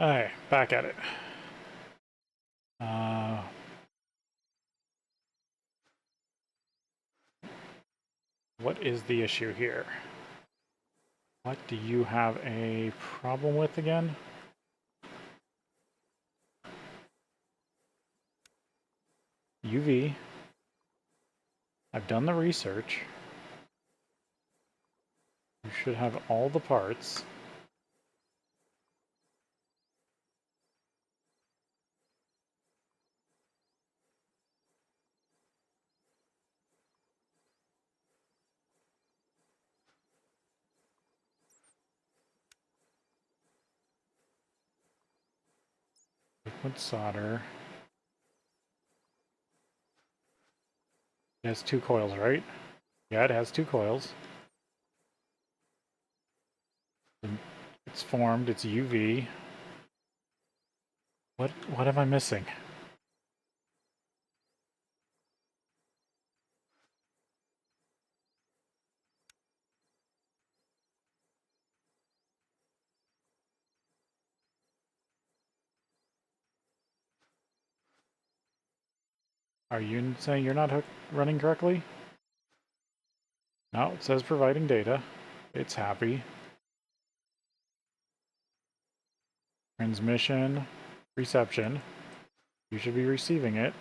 Alright, back at it. What is the issue here? What do you have a problem with again? UV. I've done the research. You should have all the parts. Liquid solder. It has 2 coils, right? Yeah, it has 2 coils. It's formed, it's UV. What am I missing? Are you saying you're not running correctly? No, it says providing data. It's happy. Transmission, reception. You should be receiving it.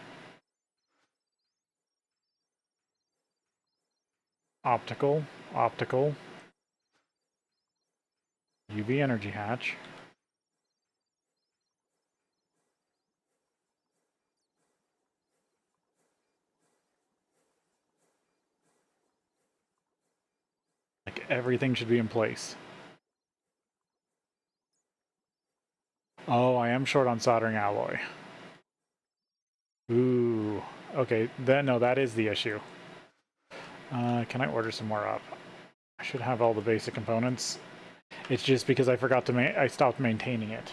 Optical, optical. UV energy hatch. Like everything should be in place. Oh, I am short on soldering alloy. Ooh. Okay, then no, that is the issue. Can I order some more up? I should have all the basic components. It's just because I forgot to I stopped maintaining it.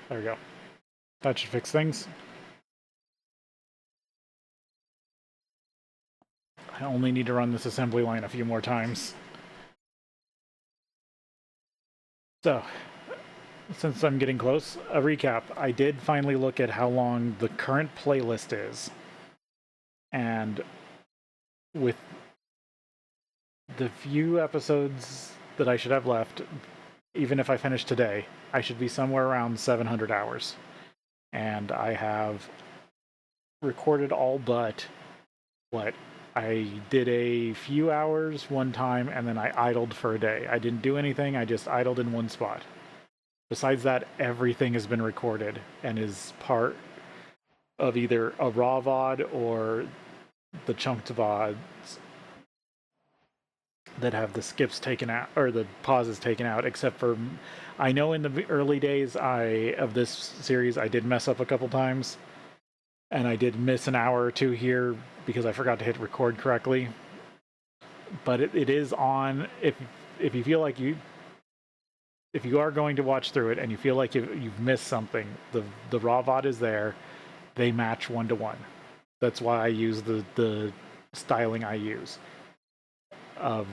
There we go. That should fix things. I only need to run this assembly line a few more times. So, since I'm getting close, a recap. I did finally look at how long the current playlist is. And with the few episodes that I should have left, even if I finish today, I should be somewhere around 700 hours. And I have recorded all but what? I did a few hours one time and then I idled for a day. I didn't do anything, I just idled in one spot. Besides that, everything has been recorded and is part of either a raw VOD or the chunked VODs that have the skips taken out or the pauses taken out, except for I know in the early days of this series I did mess up a couple times and I did miss an hour or two here because I forgot to hit record correctly. But it is on. If you feel like if you are going to watch through it and you feel like you've missed something, the raw VOD is there. They match 1-to-1. That's why I use the styling I use. A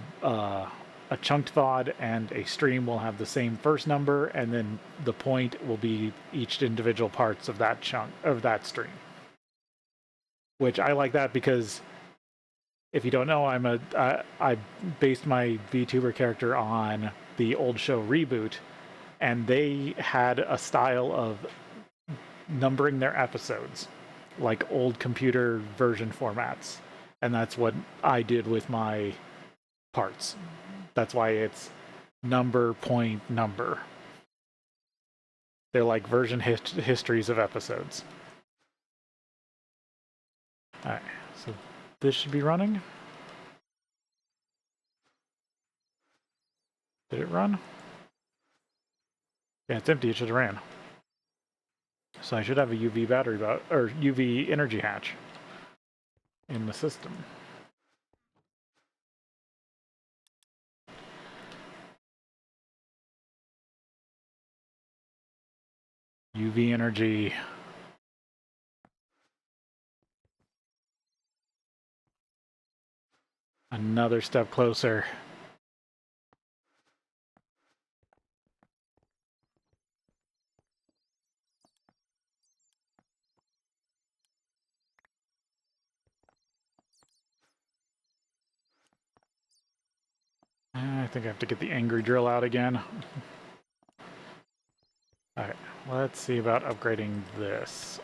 chunked VOD and a stream will have the same first number, and then the point will be each individual parts of that chunk of that stream. Which I like that because if you don't know, I based my VTuber character on the old show Reboot, and they had a style of numbering their episodes like old computer version formats, and that's what I did with my parts. That's why it's number point number. They're like version histories of episodes. All right, so this should be running. Did it run? Yeah, it's empty. It should have ran. So I should have a UV battery or UV energy hatch in the system. UV energy. Another step closer. I think I have to get the angry drill out again. Alright, let's see about upgrading this.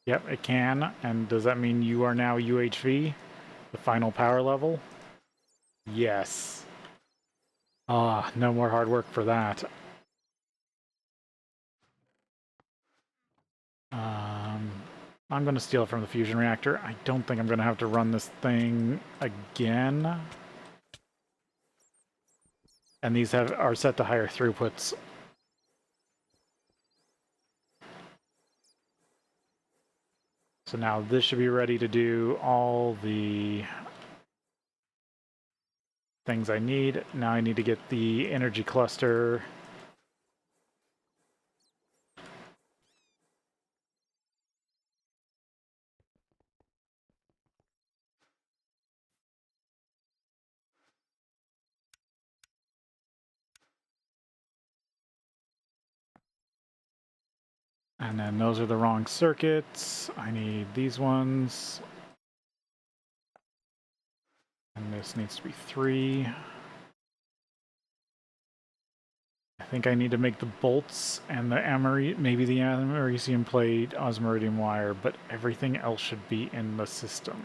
Yep, it can. And does that mean you are now UHV? The final power level? Yes. Ah, no more hard work for that. I'm going to steal it from the fusion reactor. I don't think I'm going to have to run this thing again. And these are set to higher throughputs. So now this should be ready to do all the things I need. Now I need to get the energy cluster. And then those are the wrong circuits. I need these ones. And this needs to be 3. I think I need to make the bolts and the maybe the americium plate, osmiridium wire, but everything else should be in the system.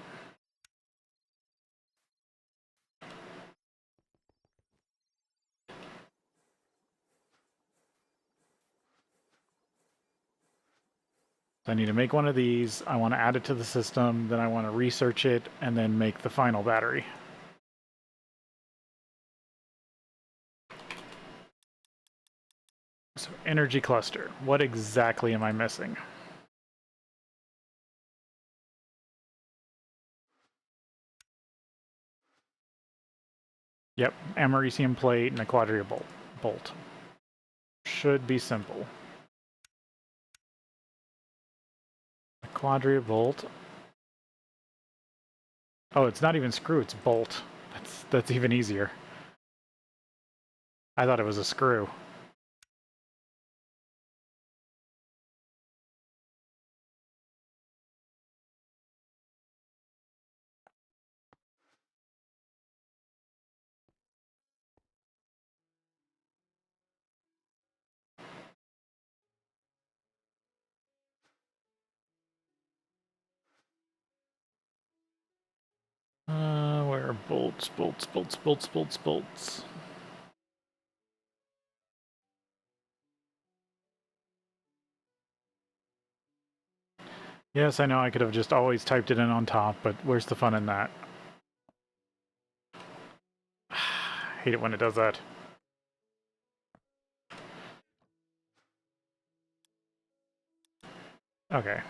So I need to make one of these, I want to add it to the system, then I want to research it, and then make the final battery. So energy cluster, what exactly am I missing? Yep, americium plate and a quadria bolt. Should be simple. A quadria bolt. Oh, it's not even screw, it's bolt. That's even easier. I thought it was a screw. Where are bolts, bolts, bolts, bolts, bolts, bolts? Yes, I know I could have just always typed it in on top, but where's the fun in that? Hate it when it does that. Okay.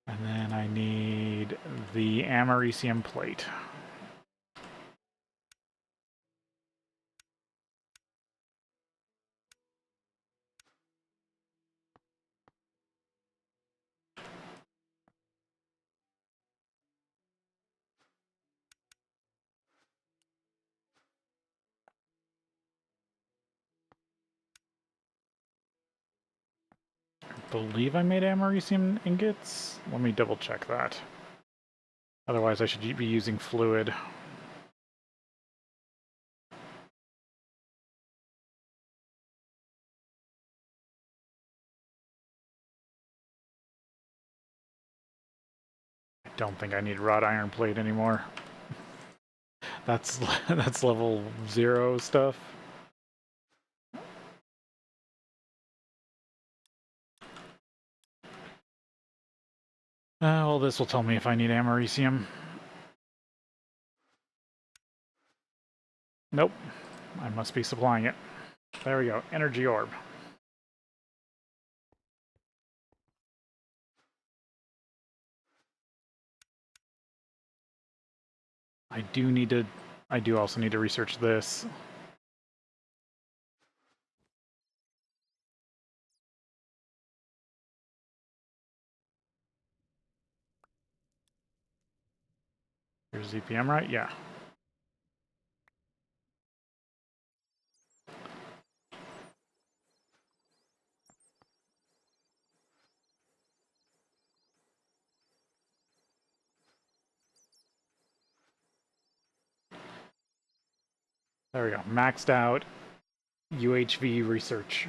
And then I need the americium plate. I believe I made americium ingots. Let me double check that. Otherwise I should be using fluid. I don't think I need wrought iron plate anymore. That's that's level 0 stuff. Well, this will tell me if I need americium. Nope. I must be supplying it. There we go. Energy orb. I do also need to research this. Here's ZPM, right? Yeah. There we go. Maxed out UHV research.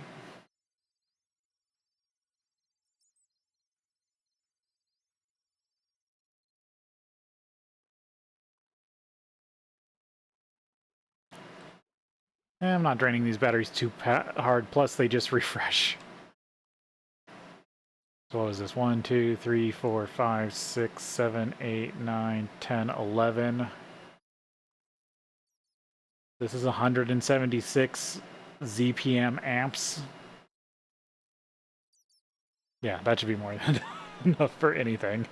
I'm not draining these batteries too hard, plus they just refresh. So what was this? 1, 2, 3, 4, 5, 6, 7, 8, 9, 10, 11. This is 176 ZPM amps. Yeah, that should be more than enough for anything.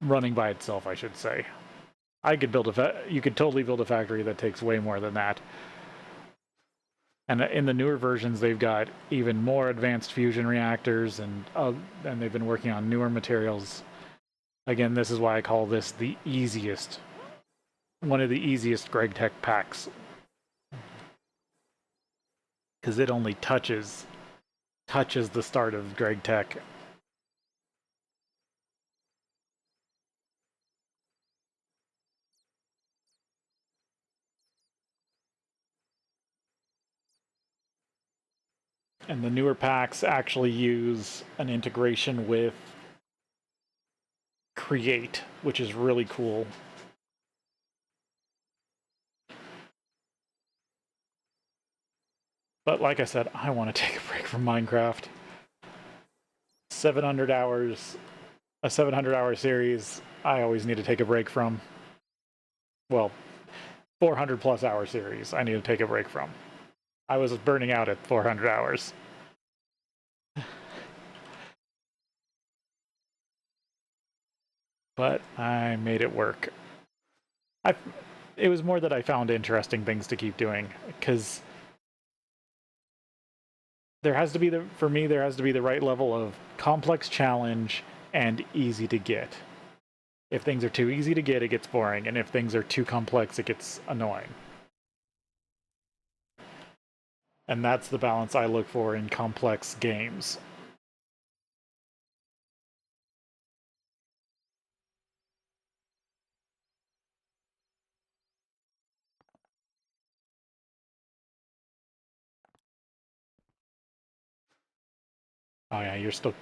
Running by itself, I should say. I could build you could totally build a factory that takes way more than that. And in the newer versions, they've got even more advanced fusion reactors, and they've been working on newer materials. Again, this is why I call this the easiest, one of the easiest GregTech packs, because it only touches the start of GregTech. And the newer packs actually use an integration with Create, which is really cool. But like I said, I want to take a break from Minecraft. 700 hours, a 700-hour series, I always need to take a break from. Well, 400-plus hour series, I need to take a break from. I was burning out at 400 hours. But I made it work. It was more that I found interesting things to keep doing, because there has to be for me, there has to be the right level of complex challenge and easy to get. If things are too easy to get, it gets boring, and if things are too complex, it gets annoying. And that's the balance I look for in complex games. Oh yeah,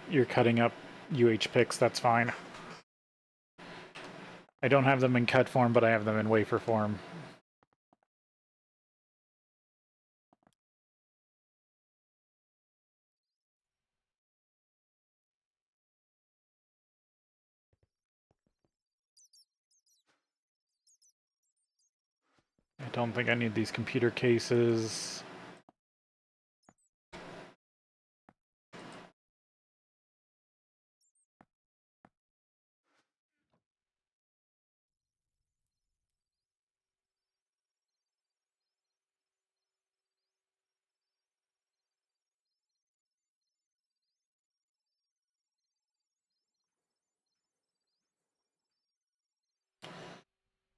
you're cutting up UH picks, that's fine. I don't have them in cut form, but I have them in wafer form. I don't think I need these computer cases.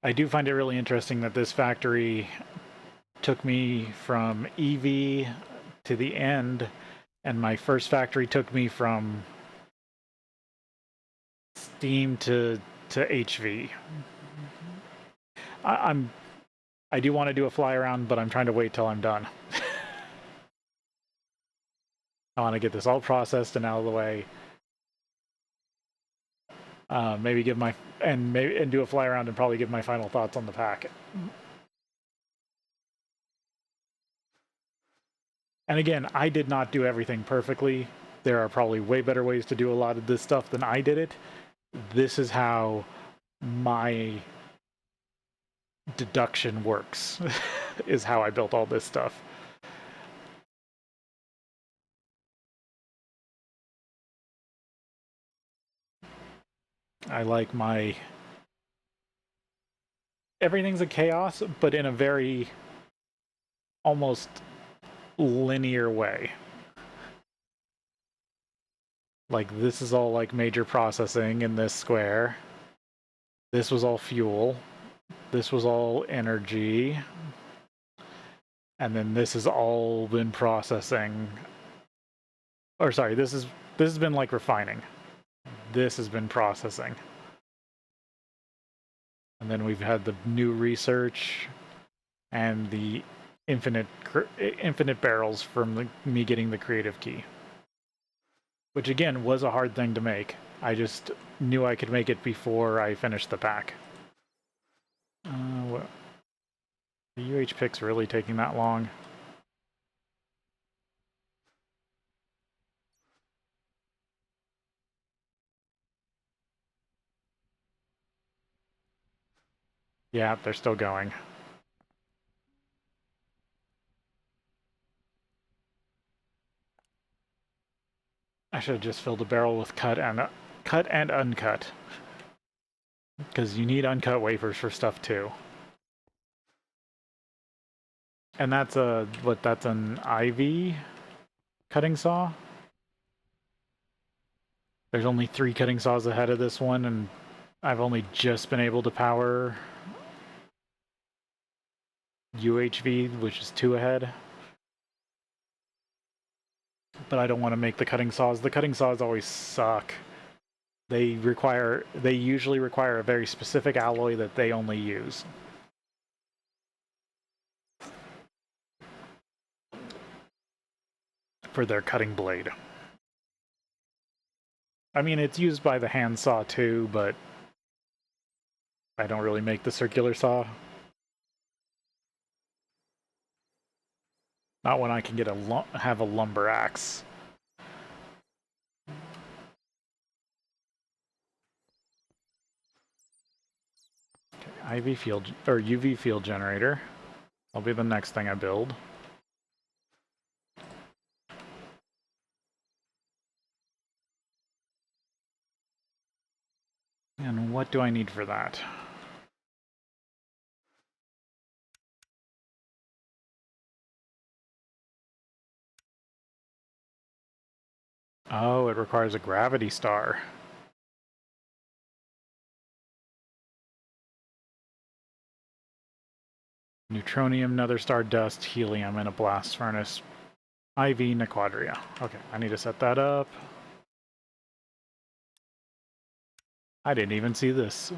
I do find it really interesting that this factory took me from EV to the end, and my first factory took me from Steam to HV. I do want to do a fly around, but I'm trying to wait till I'm done. I want to get this all processed and out of the way. Maybe give my and do a fly around and probably give my final thoughts on the pack. And again, I did not do everything perfectly. There are probably way better ways to do a lot of this stuff than I did it. This is how my deduction works, is how I built all this stuff. I like my... Everything's a chaos, but in a very almost linear way. Like, this is all like major processing in this square. This was all fuel. This was all energy. And then this has all been processing. Or sorry, this has been like refining. This has been processing. And then we've had the new research and the infinite barrels from me getting the creative key. Which again was a hard thing to make. I just knew I could make it before I finished the pack. What? The UH pick's really taking that long. Yeah, they're still going. I should have just filled the barrel with cut and uncut. Because you need uncut wafers for stuff too. And that's that's an IV cutting saw? There's only 3 cutting saws ahead of this one, and I've only just been able to power UHV, which is 2 ahead. But I don't want to make the cutting saws. The cutting saws always suck. They usually require a very specific alloy that they only use. For their cutting blade. I mean, it's used by the hand saw too, but I don't really make the circular saw. Not when I can get have a lumber axe. Okay, IV field or UV field generator. That'll be the next thing I build. And what do I need for that? Oh, it requires a gravity star. Neutronium, nether star, dust, helium, and a blast furnace. IV Nequadria. Okay, I need to set that up. I didn't even see this.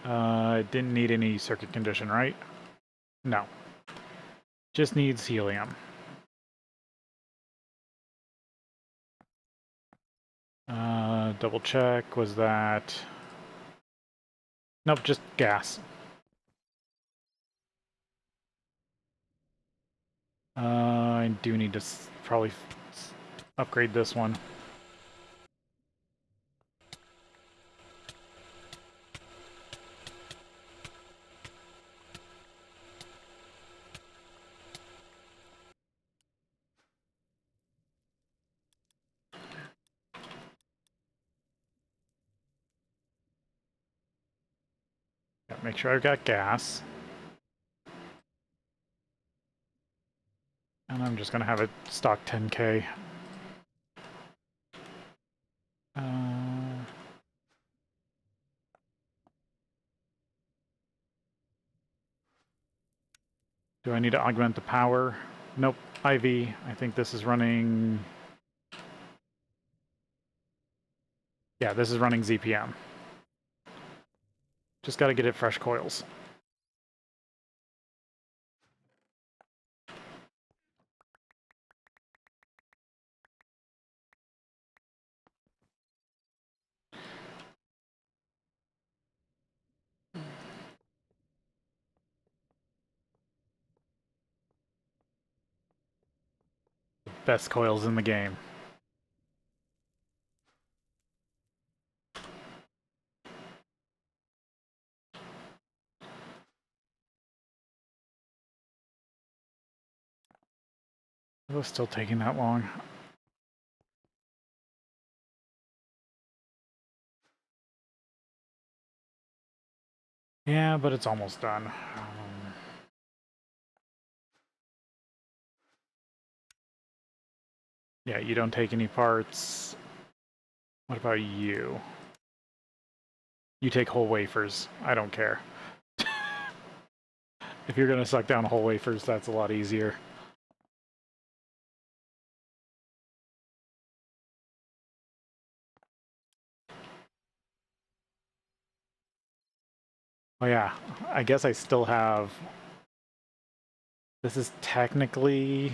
It didn't need any circuit condition, right? No. Just needs helium. Double check, was that... Nope, just gas. I do need to probably upgrade this one. Make sure I've got gas. And I'm just going to have it stock 10k. Do I need to augment the power? Nope. IV. I think this is running... Yeah, this is running ZPM. Just got to get it fresh coils. Best coils in the game. It was still taking that long. Yeah, but it's almost done. Yeah, you don't take any parts. What about you? You take whole wafers. I don't care. If you're gonna suck down whole wafers, that's a lot easier. Oh yeah, I guess I still have... This is technically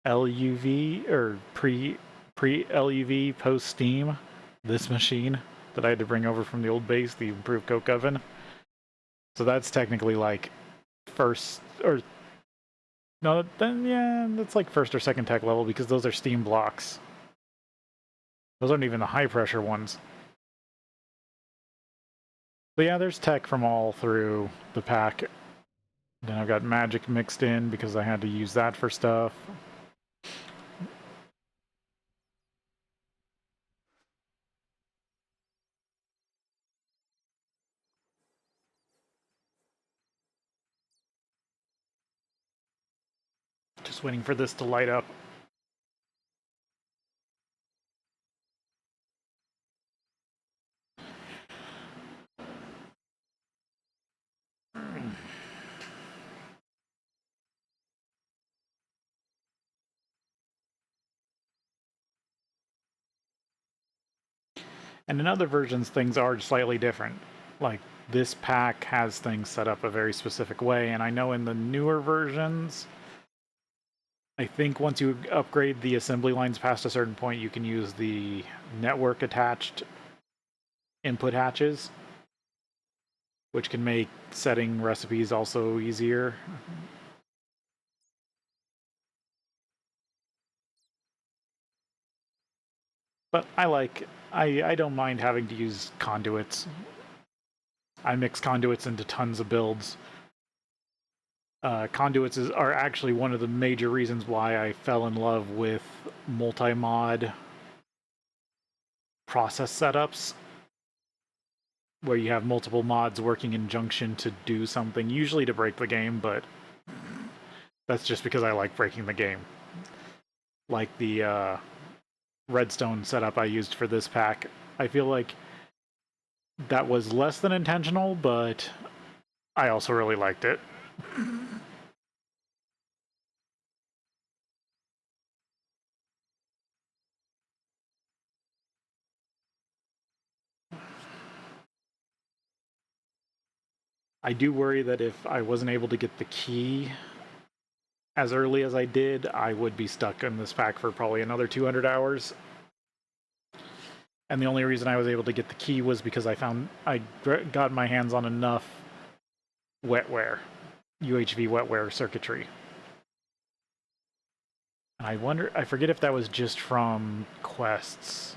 LUV, or pre-LUV, post-Steam, this machine that I had to bring over from the old base, the improved coke oven. So that's technically like first, or no, then yeah, that's like first or second tech level because those are Steam blocks. Those aren't even the high pressure ones. But yeah, there's tech from all through the pack. Then I've got magic mixed in because I had to use that for stuff. Just waiting for this to light up. And in other versions, things are slightly different. Like, this pack has things set up a very specific way, and I know in the newer versions, I think once you upgrade the assembly lines past a certain point, you can use the network-attached input hatches, which can make setting recipes also easier. But I don't mind having to use conduits. I mix conduits into tons of builds. Conduits are actually one of the major reasons why I fell in love with multi-mod process setups, where you have multiple mods working in junction to do something, usually to break the game, but that's just because I like breaking the game. Like the redstone setup I used for this pack. I feel like that was less than intentional, but I also really liked it. I do worry that if I wasn't able to get the key as early as I did, I would be stuck in this pack for probably another 200 hours. And the only reason I was able to get the key was because I got my hands on enough wetware, UHV wetware circuitry. And I forget if that was just from quests.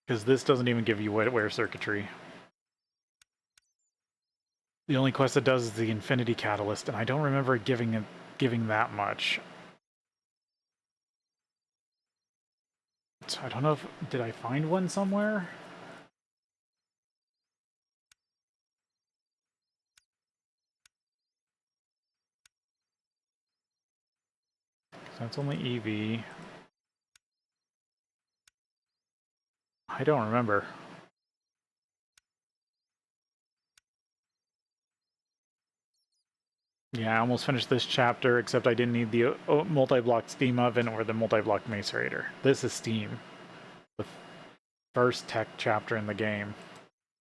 Because this doesn't even give you wetware circuitry. The only quest that does is the Infinity Catalyst, and I don't remember it giving that much. So I don't know if... Did I find one somewhere? That's only EV. I don't remember. Yeah, I almost finished this chapter, except I didn't need the multi-block steam oven or the multi-block macerator. This is Steam, the first tech chapter in the game,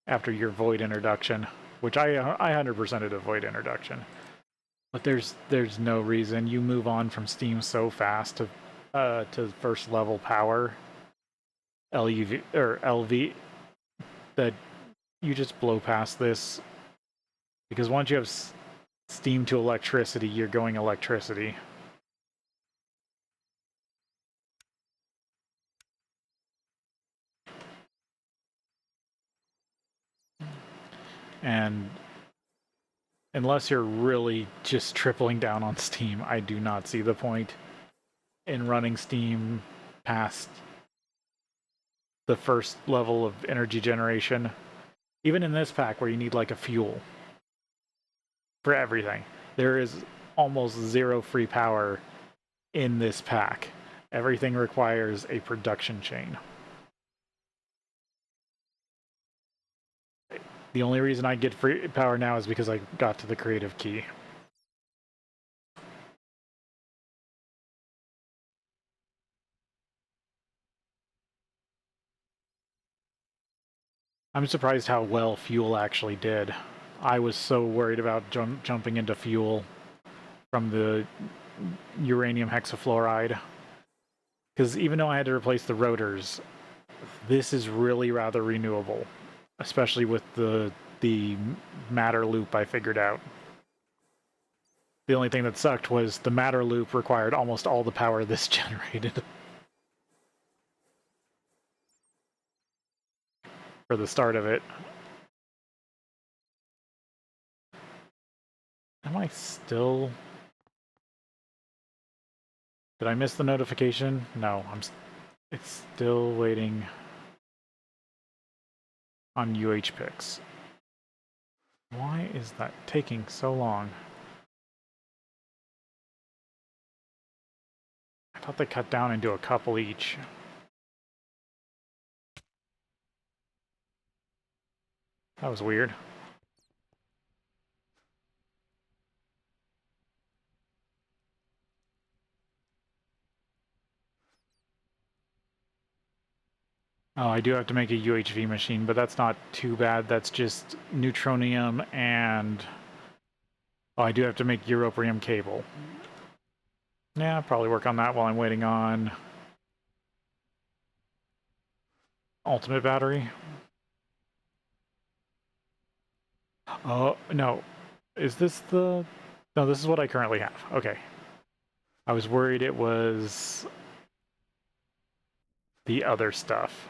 after your Void introduction, which I 100%ed a Void introduction. But there's no reason. You move on from Steam so fast to first level power, LUV or LV, that you just blow past this, because once you have steam to electricity, you're going electricity. And unless you're really just tripling down on Steam, I do not see the point in running Steam past the first level of energy generation. Even in this pack where you need like a fuel for everything, there is almost zero free power in this pack. Everything requires a production chain. The only reason I get free power now is because I got to the creative key. I'm surprised how well fuel actually did. I was so worried about jumping into fuel from the uranium hexafluoride. Because even though I had to replace the rotors, this is really rather renewable. Especially with the matter loop I figured out. The only thing that sucked was the matter loop required almost all the power this generated. For the start of it. Am I still... Did I miss the notification? No, it's still waiting on UH picks. Why is that taking so long? I thought they cut down into a couple each. That was weird. Oh, I do have to make a UHV machine, but that's not too bad. That's just neutronium and... Oh, I do have to make europium cable. Yeah, I'll probably work on that while I'm waiting on... ultimate battery. Oh, no. Is this the... No, this is what I currently have. Okay. I was worried it was... the other stuff.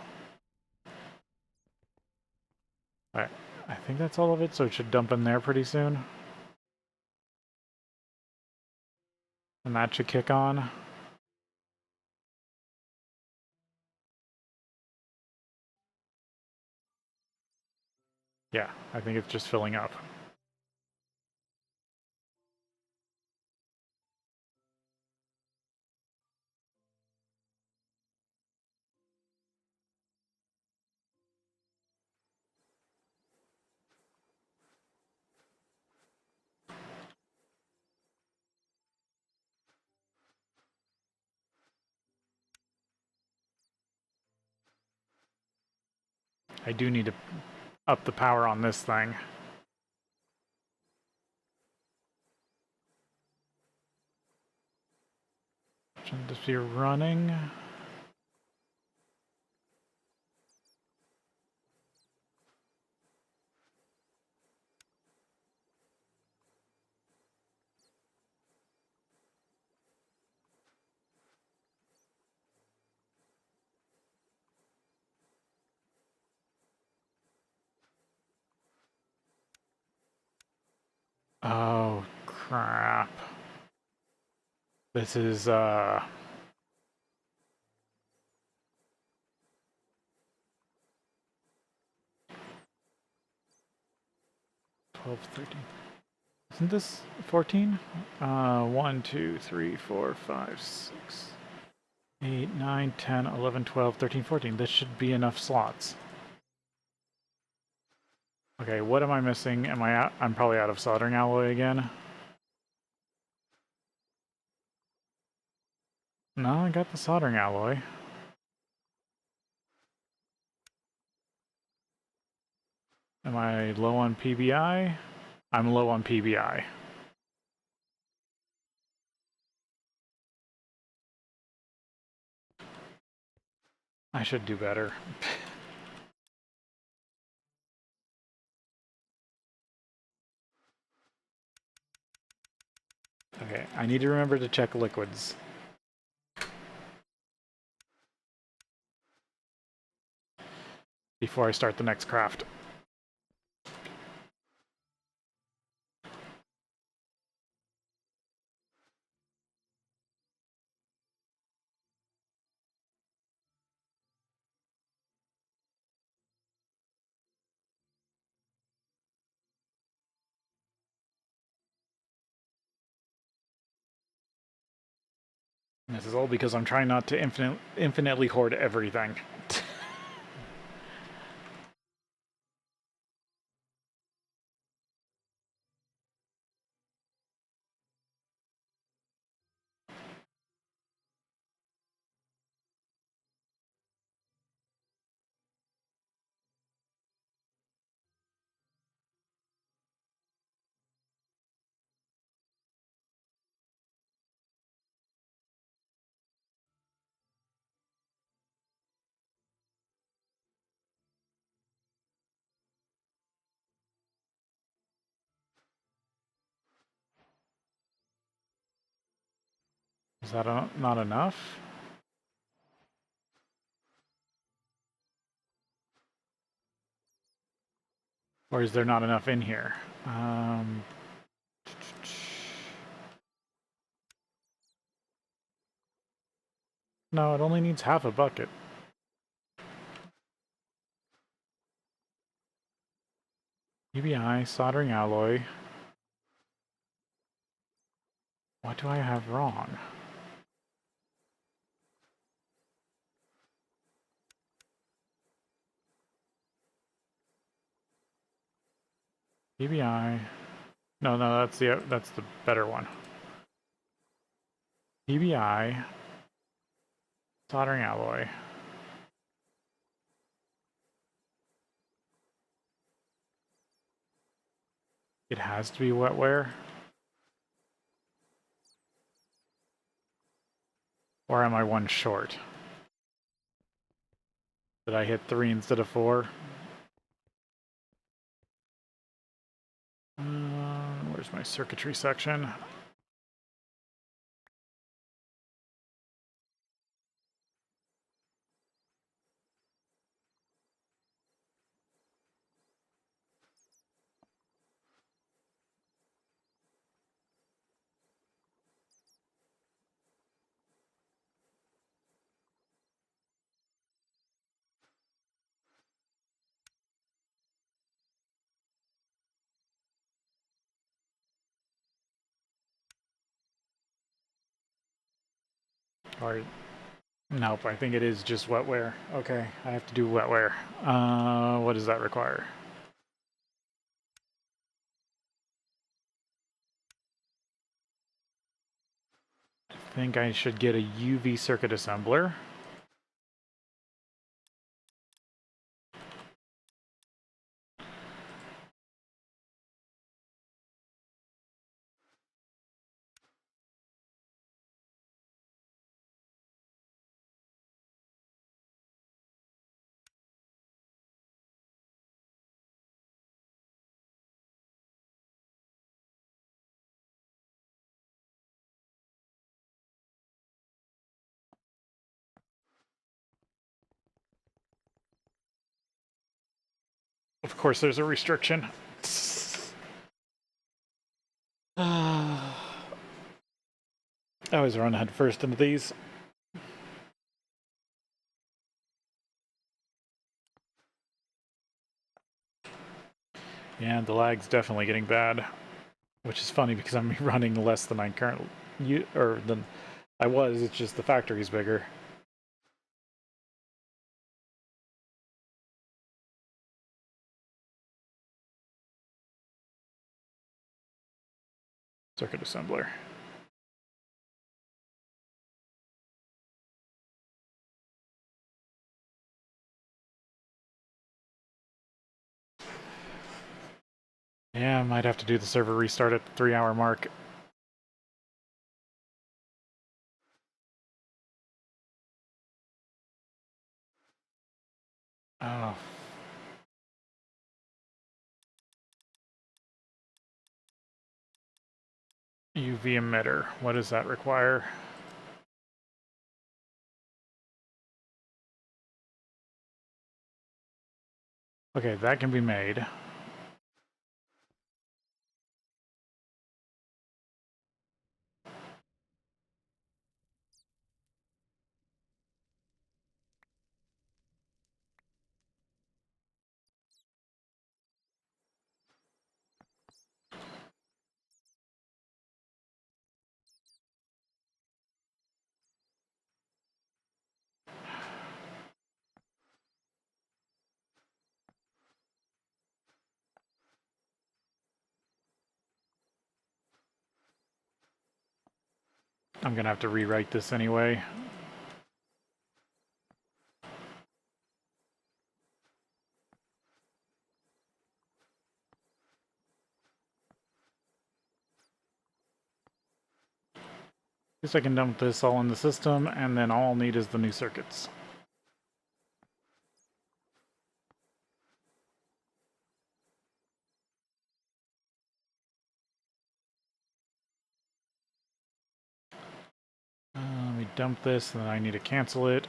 Alright, I think that's all of it, so it should dump in there pretty soon. And that should kick on. Yeah, I think it's just filling up. I do need to up the power on this thing. Should this be running? Oh, crap. This is, 12, 13. Isn't this 14? 1, 2, 3, 4, 5, 6, 8, 9, 10, 11, 12, 13, 14. This should be enough slots. Okay, what am I missing? Am I out? I'm probably out of soldering alloy again. No, I got the soldering alloy. Am I low on PBI? I'm low on PBI. I should do better. Okay, I need to remember to check liquids. Before I start the next craft. And this is all because I'm trying not to infinitely hoard everything. Is that not enough? Or is there not enough in here? No, it only needs half a bucket. UBI, soldering alloy. What do I have wrong? UBI. No, that's the better one. UBI, soldering alloy. It has to be wetware. Or am I one short? Did I hit 3 instead of 4? Where's my circuitry section? Or nope, I think it is just wetware. Okay, I have to do wetware. What does that require? I think I should get a UV circuit assembler. Of course, there's a restriction. I always run head first into these. Yeah, the lag's definitely getting bad, which is funny because I'm running less than I currently than I was. It's just the factory's bigger. Circuit assembler. Yeah, I might have to do the server restart at the 3-hour mark. Oh. UV emitter. What does that require? Okay, that can be made. I'm gonna have to rewrite this anyway. Guess I can dump this all in the system, and then all I'll need is the new circuits. Let me dump this, and then I need to cancel it.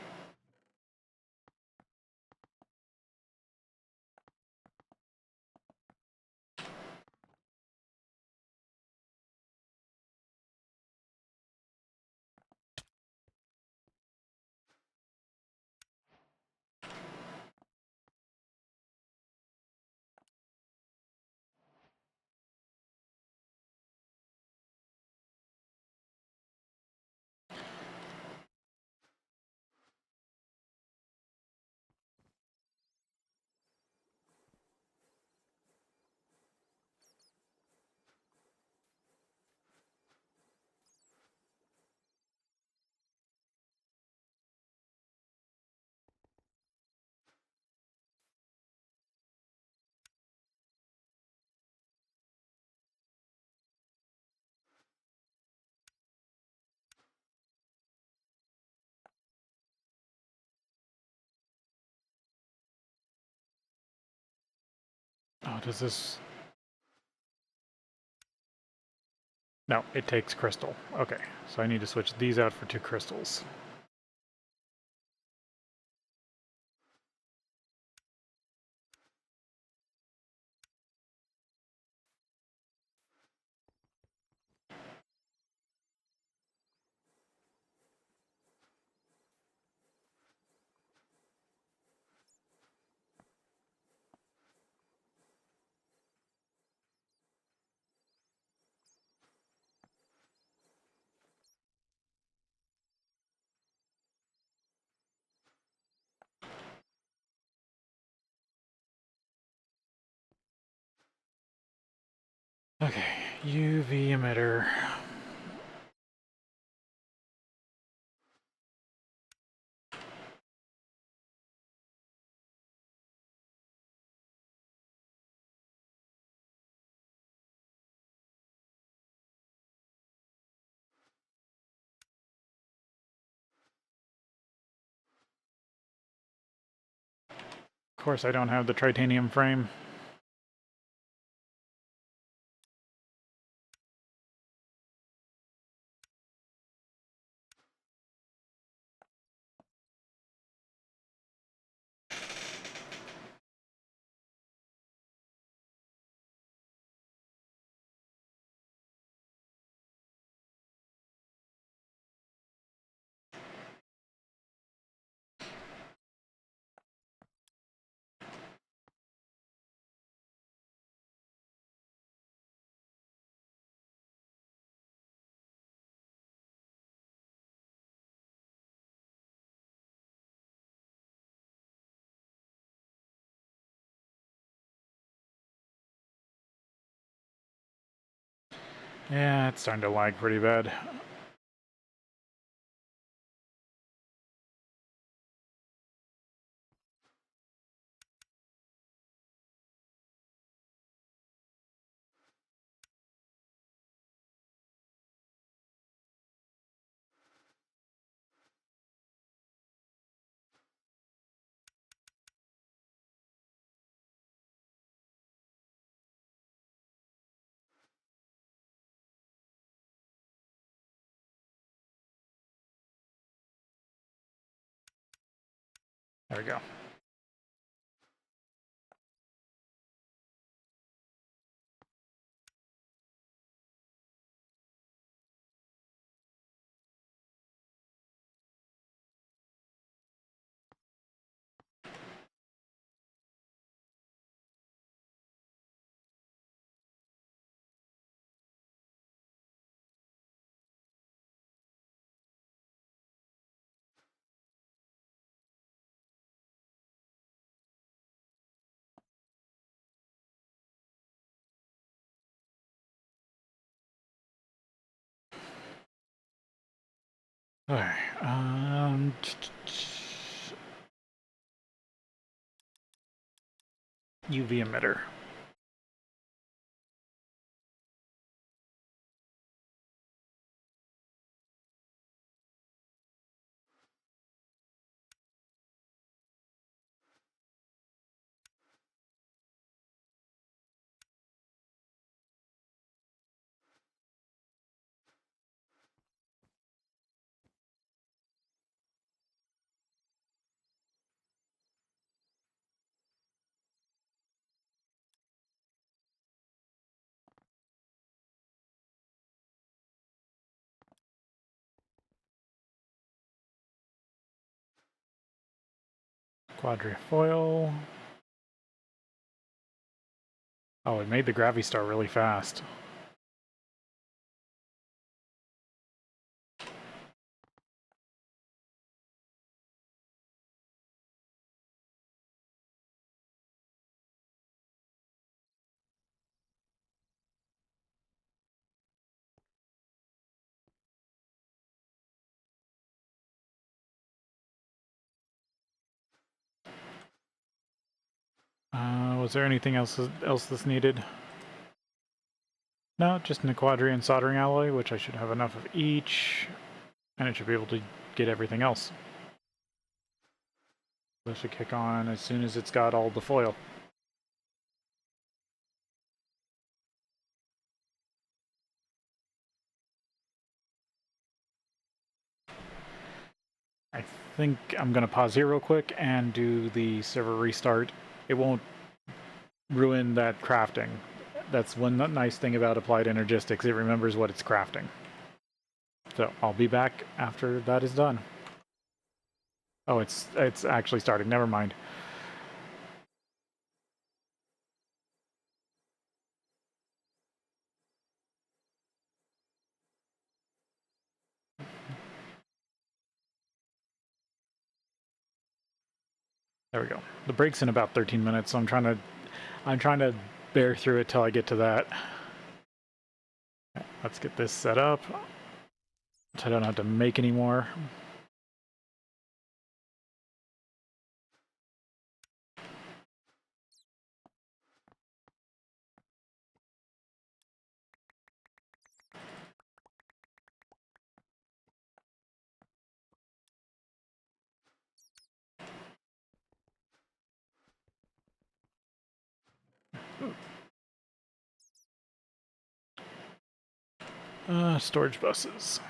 Oh, does this... No, it takes crystal. Okay, so I need to switch these out for 2 crystals. Okay, UV emitter. Of course, I don't have the titanium frame. Yeah, it's starting to lag pretty bad. There we go. Alright, UV emitter. Quadrifoil. Oh, it made the Gravistar really fast. Was there anything else that's needed? No, just an Quadri and soldering alloy, which I should have enough of each, and it should be able to get everything else. This should kick on as soon as it's got all the foil. I think I'm going to pause here real quick and do the server restart. It won't ruin that crafting. That's one nice thing about Applied Energistics. It remembers what it's crafting. So I'll be back after that is done. Oh, it's actually starting. Never mind. There we go. The break's in about 13 minutes, so I'm trying to bear through it till I get to that. Let's get this set up so I don't have to make any more. Storage buses.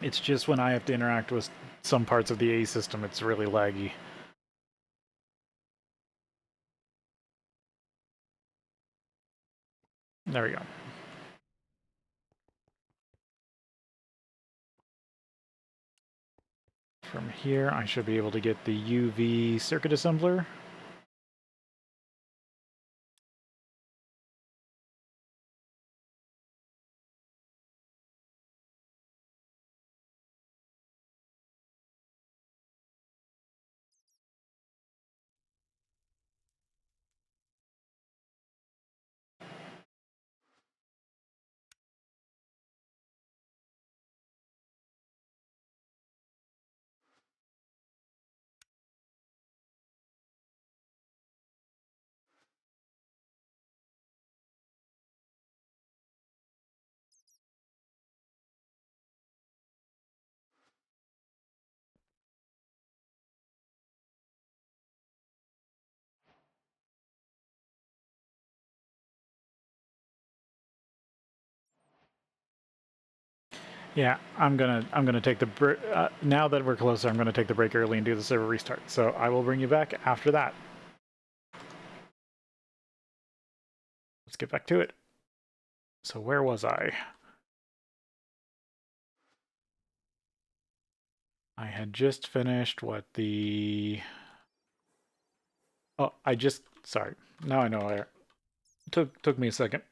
It's just when I have to interact with some parts of the A system, it's really laggy. There we go. From here, I should be able to get the UV circuit assembler. Yeah, I'm gonna take the now that we're closer, I'm gonna take the break early and do the server restart. So I will bring you back after that. Let's get back to it. So where was I? I had just finished what the... Oh, sorry. Now I know where. Took me a second.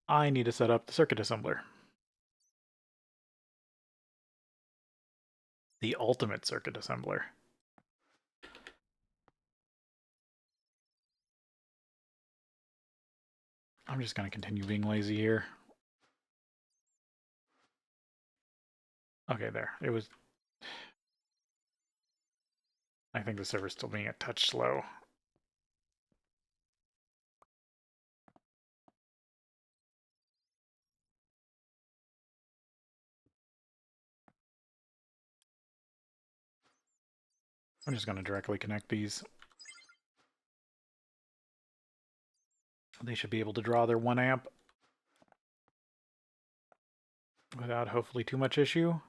I need to set up the circuit assembler. The ultimate circuit assembler. I'm just going to continue being lazy here. Okay, there. It was... I think the server's still being a touch slow. I'm just going to directly connect these. They should be able to draw their 1 amp without hopefully too much issue.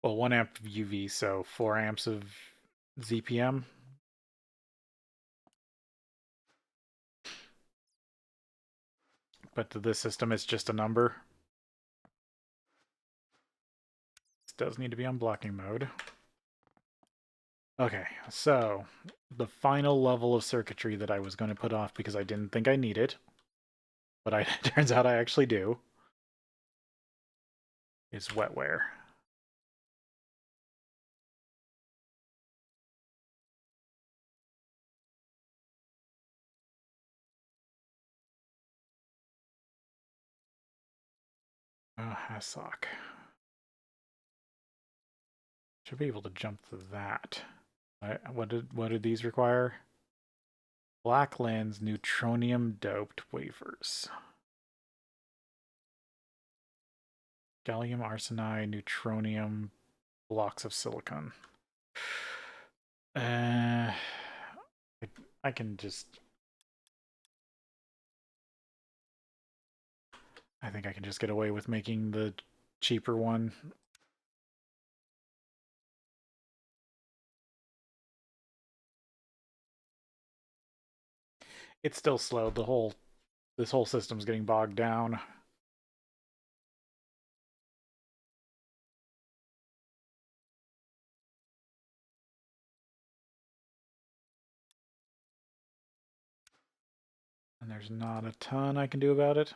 Well, 1 amp of UV, so 4 amps of ZPM. But to this system, it's just a number. This does need to be on blocking mode. Okay, so the final level of circuitry that I was going to put off because I didn't think I needed, but it turns out I actually do, is wetware. Oh, Hassock. Should be able to jump to that. What did these require? Black lens neutronium doped wafers. Gallium arsenide neutronium blocks of silicon. I can just... I think I can just get away with making the cheaper one. It's still slow. This whole system's getting bogged down. And there's not a ton I can do about it.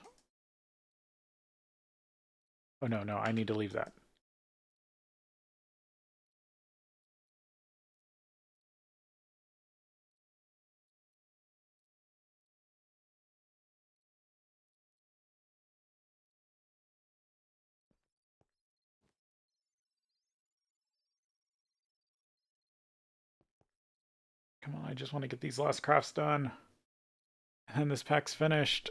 Oh no, I need to leave that. Come on, I just want to get these last crafts done. And this pack's finished.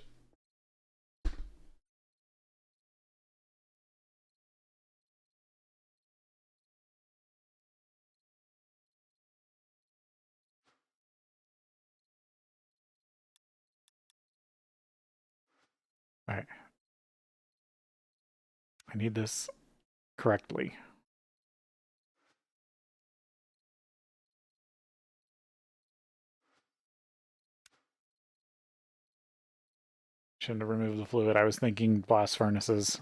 Alright. I need this correctly. Shouldn't have removed the fluid. I was thinking blast furnaces.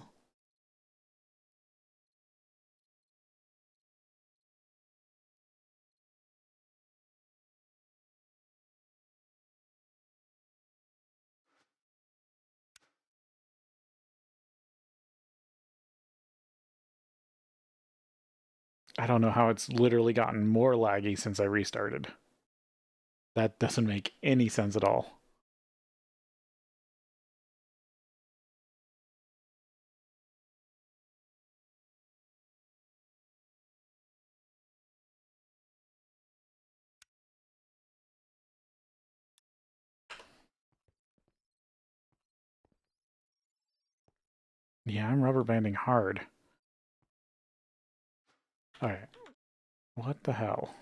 I don't know how it's literally gotten more laggy since I restarted. That doesn't make any sense at all. Yeah, I'm rubber banding hard. Alright. What the hell?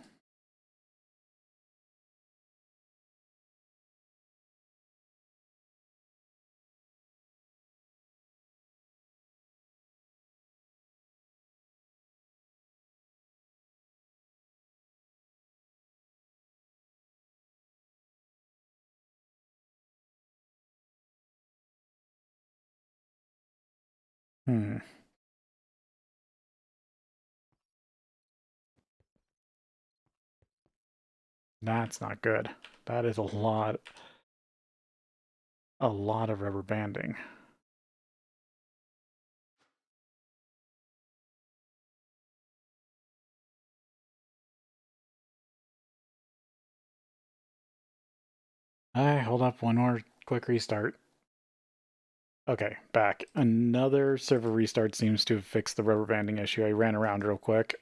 Hmm. That's not good. That is a lot. a lot of rubber banding. Hold up, one more quick restart. Okay, back. Another server restart seems to have fixed the rubber banding issue. I ran around real quick.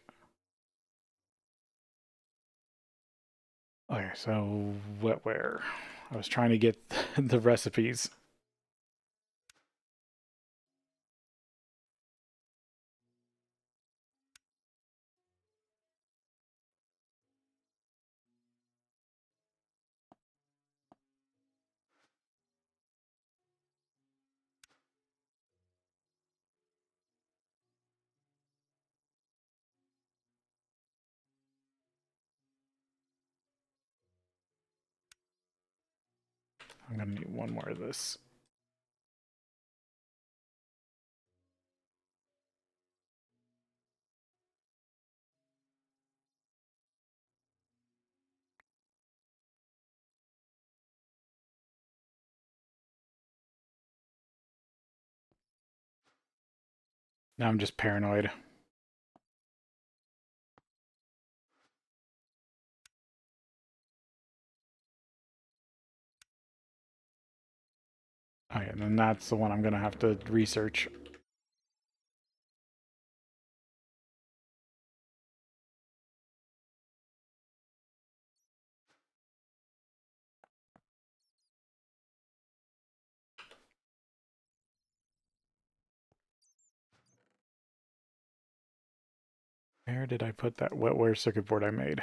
Okay, so wetware. I was trying to get the recipes. I'm gonna need one more of this. Now I'm just paranoid. Okay, and then that's the one I'm gonna have to research. Where did I put that wetware circuit board I made?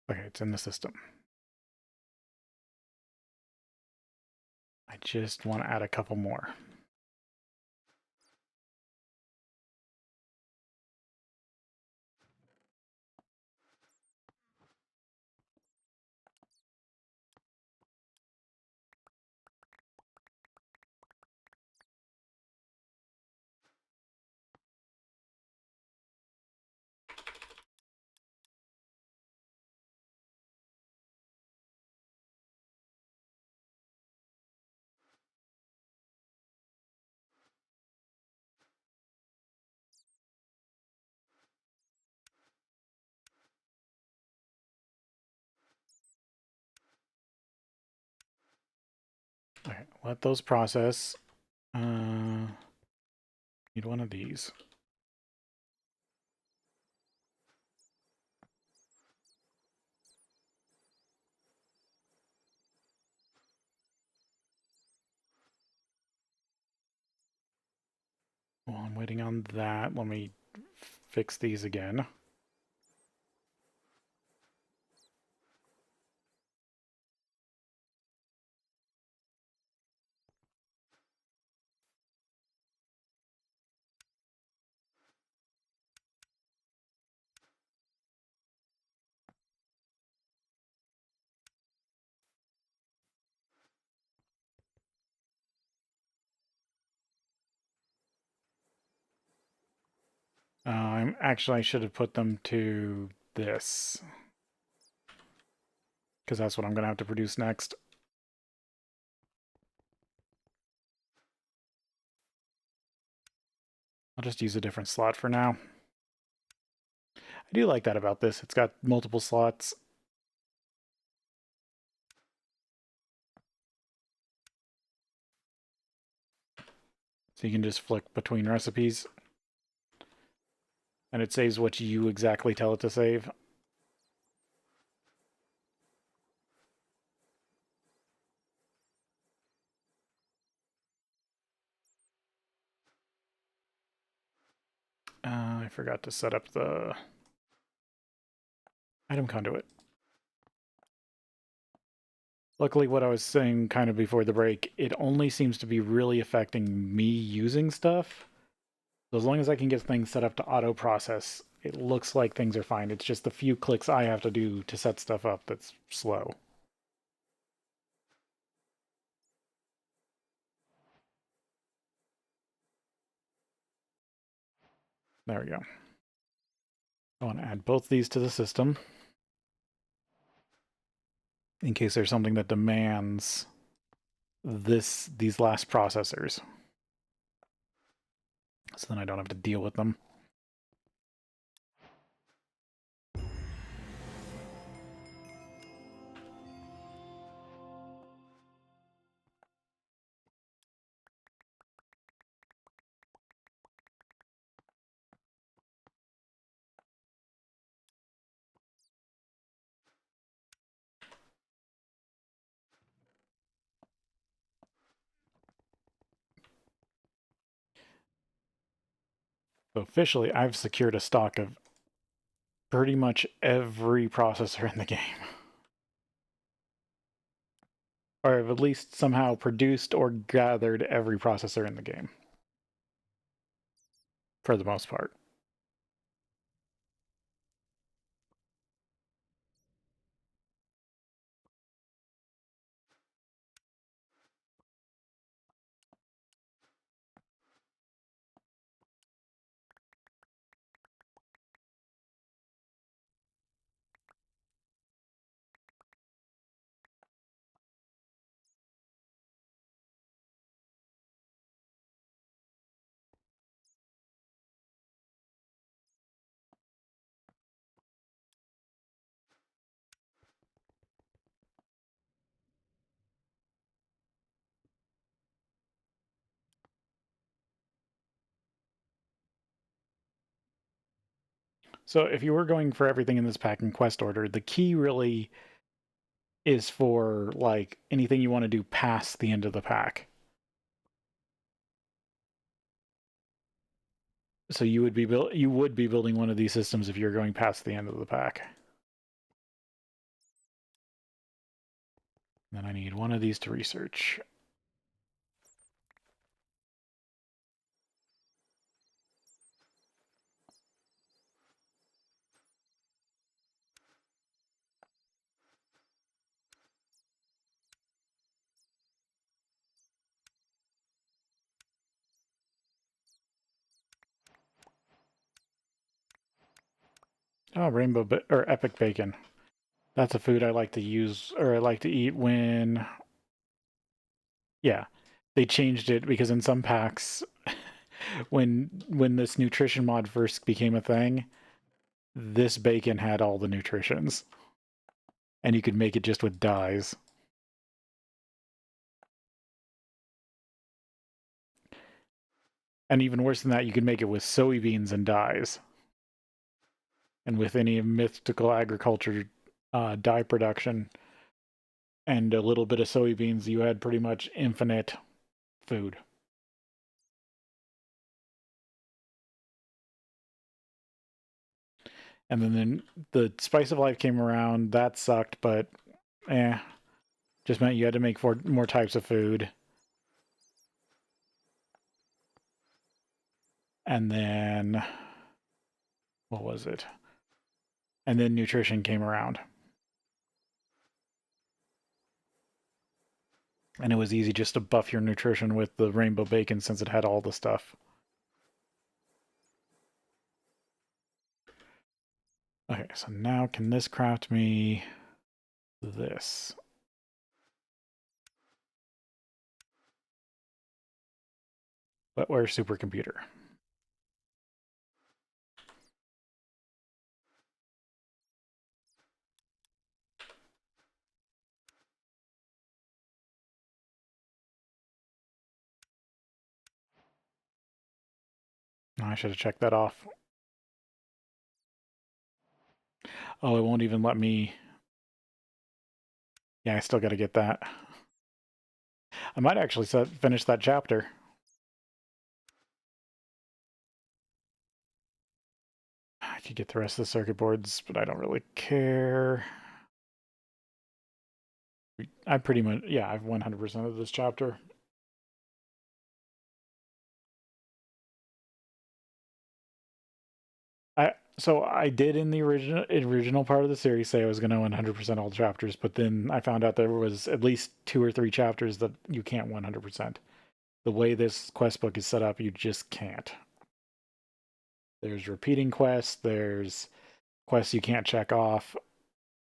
Okay, it's in the system. I just want to add a couple more. Okay, let those process. Need one of these. While I'm waiting on that, let me fix these again. I should have put them to this, because that's what I'm going to have to produce next. I'll just use a different slot for now. I do like that about this. It's got multiple slots. So you can just flick between recipes. And it saves what you exactly tell it to save. I forgot to set up the item conduit. Luckily, what I was saying kind of before the break, it only seems to be really affecting me using stuff. So as long as I can get things set up to auto process, it looks like things are fine. It's just the few clicks I have to do to set stuff up that's slow. There we go. I want to add both these to the system in case there's something that demands these last processors. So then I don't have to deal with them. So officially, I've secured a stock of pretty much every processor in the game. Or I've at least somehow produced or gathered every processor in the game. For the most part. So if you were going for everything in this pack in quest order, the key really is for like anything you want to do past the end of the pack. So you would be building one of these systems if you're going past the end of the pack. Then I need one of these to research. Oh, or epic bacon. That's a food I like to use, or I like to eat when... Yeah, they changed it because in some packs, when this nutrition mod first became a thing, this bacon had all the nutritions. And you could make it just with dyes. And even worse than that, you could make it with soybeans and dyes. And with any mythical agriculture dye production and a little bit of soybeans, you had pretty much infinite food. And then the Spice of Life came around. That sucked, but just meant you had to make more types of food. And then, what was it? And then nutrition came around. And it was easy just to buff your nutrition with the rainbow bacon since it had all the stuff. Okay, so now can this craft me this? Wetware supercomputer. I should have checked that off. Oh, it won't even let me... Yeah, I still got to get that. I might actually finish that chapter. I could get the rest of the circuit boards, but I don't really care. I pretty much... Yeah, I've 100% of this chapter. So I did in the original part of the series say I was going to 100% all chapters, but then I found out there was at least 2 or 3 chapters that you can't 100%. The way this quest book is set up, you just can't. There's repeating quests, there's quests you can't check off,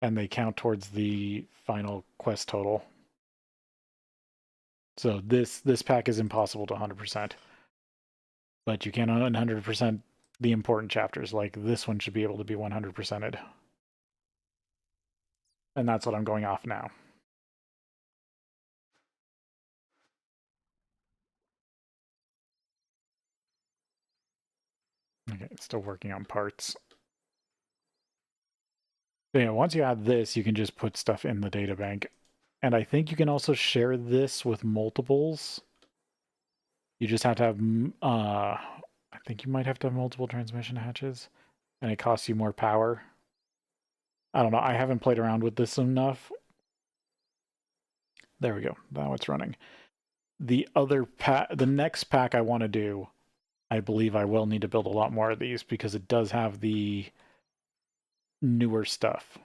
and they count towards the final quest total. So this pack is impossible to 100%, but you can 100% the important chapters. Like this one should be able to be 100%ed, and that's what I'm going off now. Okay, still working on parts. So yeah, once you add this, you can just put stuff in the data bank. And I think you can also share this with multiples. You just have to have, I think you might have to have multiple transmission hatches, and it costs you more power. I don't know. I haven't played around with this enough. There we go. Now it's running. The other pack, the next pack I want to do, I believe I will need to build a lot more of these because it does have the newer stuff.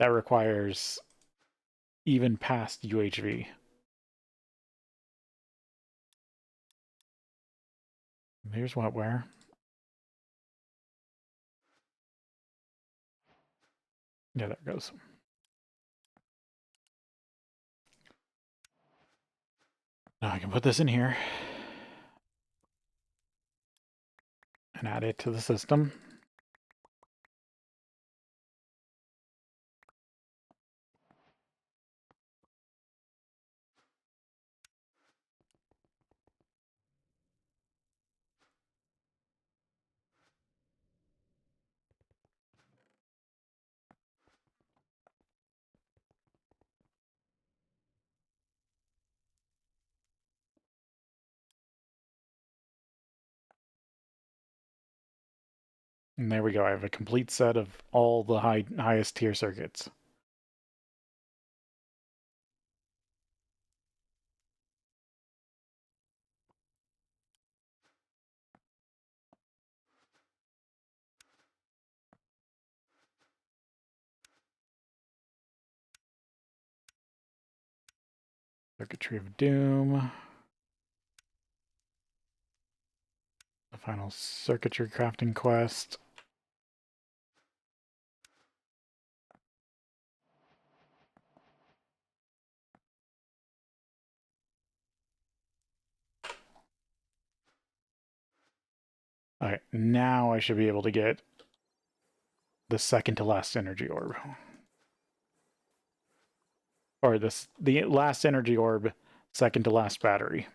That requires even past UHV. Here's what where. Yeah, there it goes. Now I can put this in here and add it to the system. And there we go. I have a complete set of all the highest tier circuits. Circuitry of Doom. The final circuitry crafting quest. Alright, now I should be able to get the second to last energy orb. Or the last energy orb, second to last battery.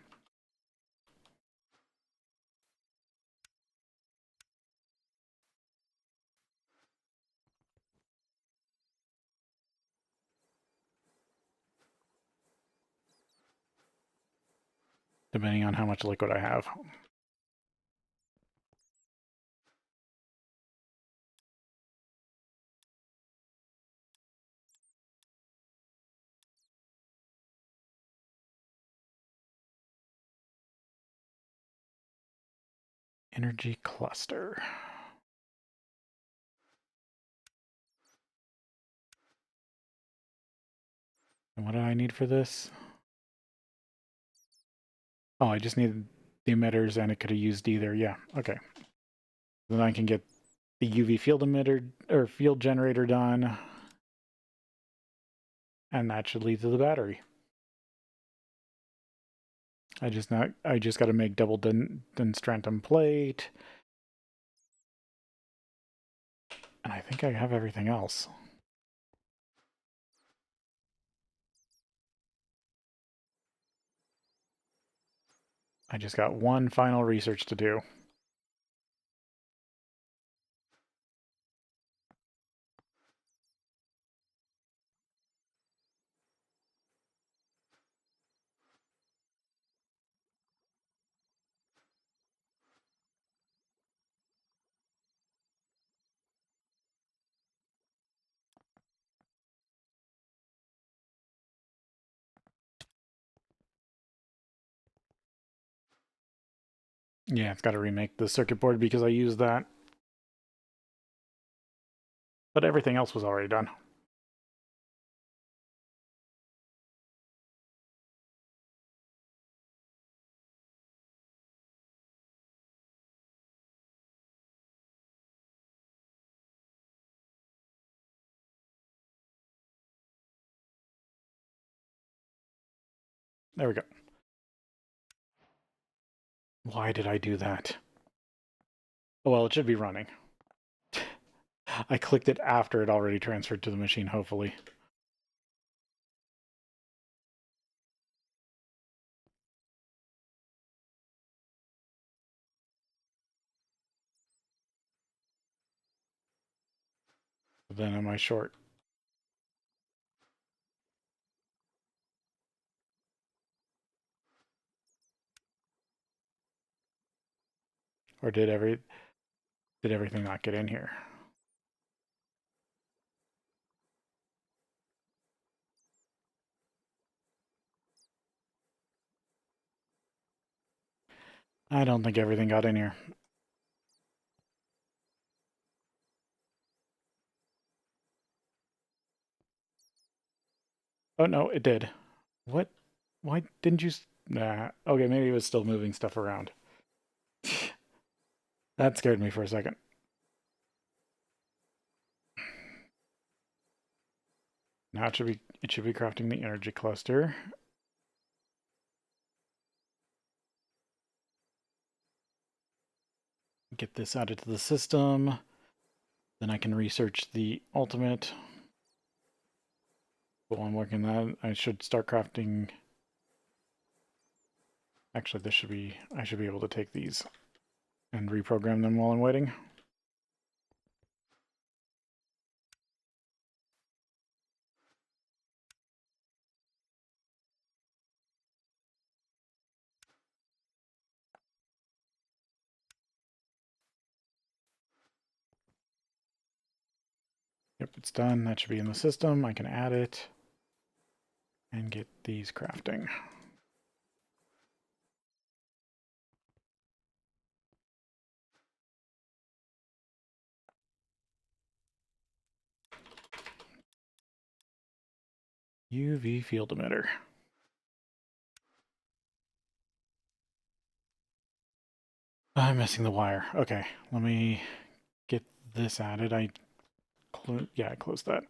Depending on how much liquid I have. Energy cluster. And what do I need for this? Oh, I just need the emitters, and it could have used either. Yeah, okay. Then I can get the UV field emitter or field generator done, and that should lead to the battery. I just got to make double denstrantum plate, and I think I have everything else. I just got one final research to do. Yeah, it's got to remake the circuit board because I used that. But everything else was already done. there we go. Why did I do that? Oh, well, it should be running. I clicked it after it already transferred to the machine, hopefully. Then am I short? Or did everything not get in here? I don't think everything got in here. Oh no, it did. What? Why didn't you? Nah. Okay, maybe it was still moving stuff around. That scared me for a second. Now it should be crafting the energy cluster. Get this added to the system. Then I can research the ultimate. While I'm working that, I should start crafting. Actually, I should be able to take these and reprogram them while I'm waiting. Yep, it's done. That should be in the system. I can add it and get these crafting. UV field emitter. I'm missing the wire. Okay, let me get this added. I closed that.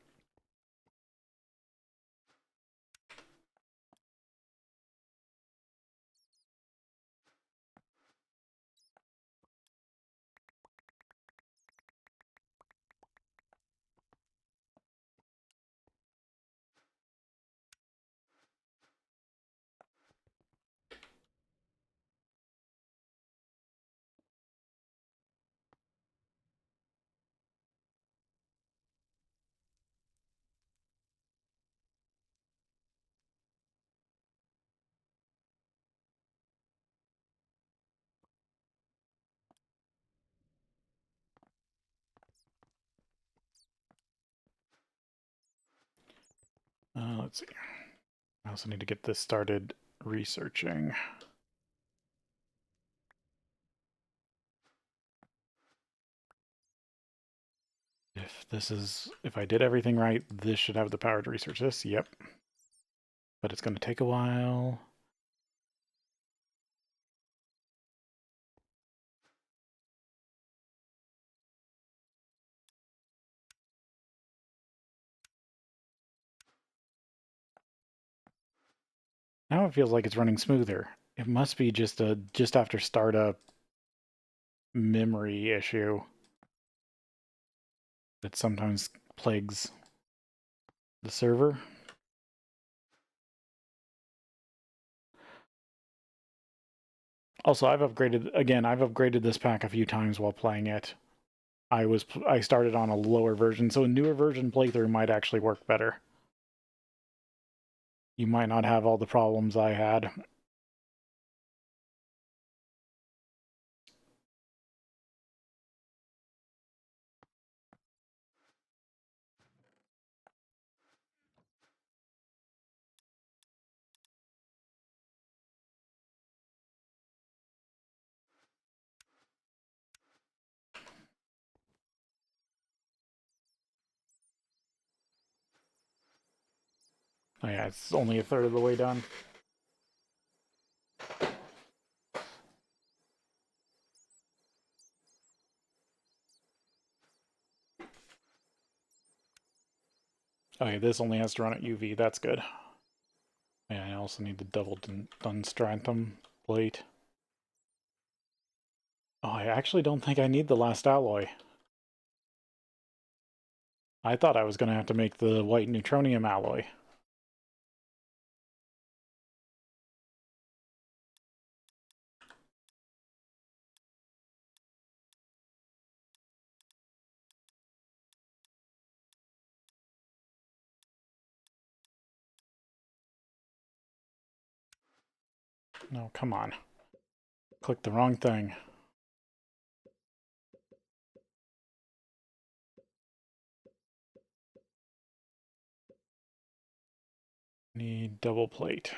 Let's see. I also need to get this started researching. If I did everything right, this should have the power to research this. Yep. But it's going to take a while. Now it feels like it's running smoother. It must be just after startup memory issue that sometimes plagues the server. Also, I've upgraded this pack a few times while playing it. I started on a lower version, so a newer version playthrough might actually work better. You might not have all the problems I had. Oh yeah, it's only a third of the way done. Okay, this only has to run at UV. That's good. Yeah, I also need the double Dunstrantham plate. Oh, I actually don't think I need the last alloy. I thought I was going to have to make the white neutronium alloy. No, come on. Click the wrong thing. Need double plate.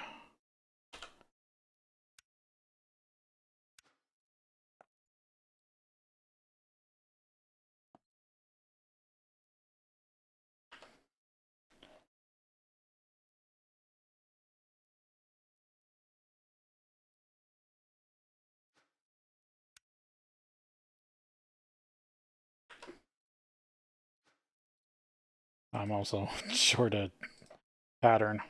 I'm also short a pattern.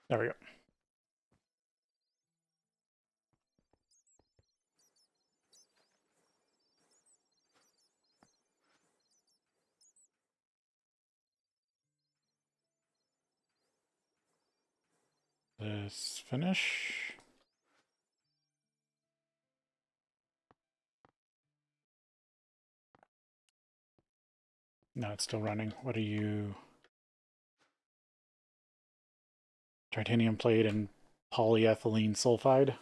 There we go. This finish. No, it's still running. What are you? Titanium plate and polyethylene sulfide.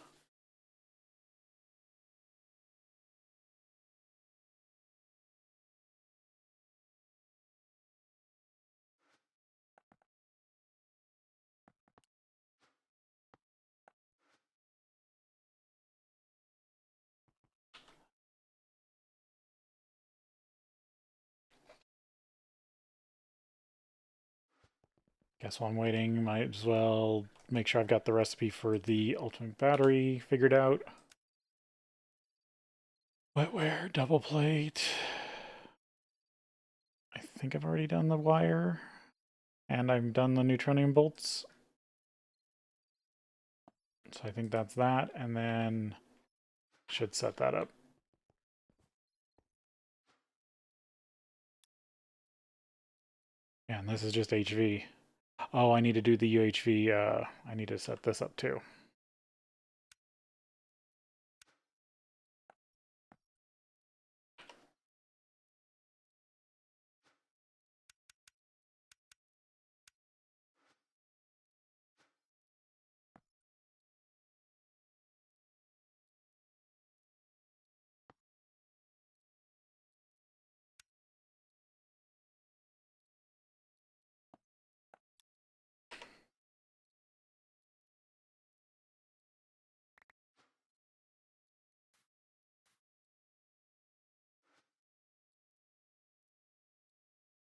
Guess while I'm waiting, might as well make sure I've got the recipe for the ultimate battery figured out. Wetware, double plate. I think I've already done the wire. And I've done the neutronium bolts. So I think that's that. And then should set that up. Yeah, and this is just HV. Oh, I need to do the UHV. I need to set this up too.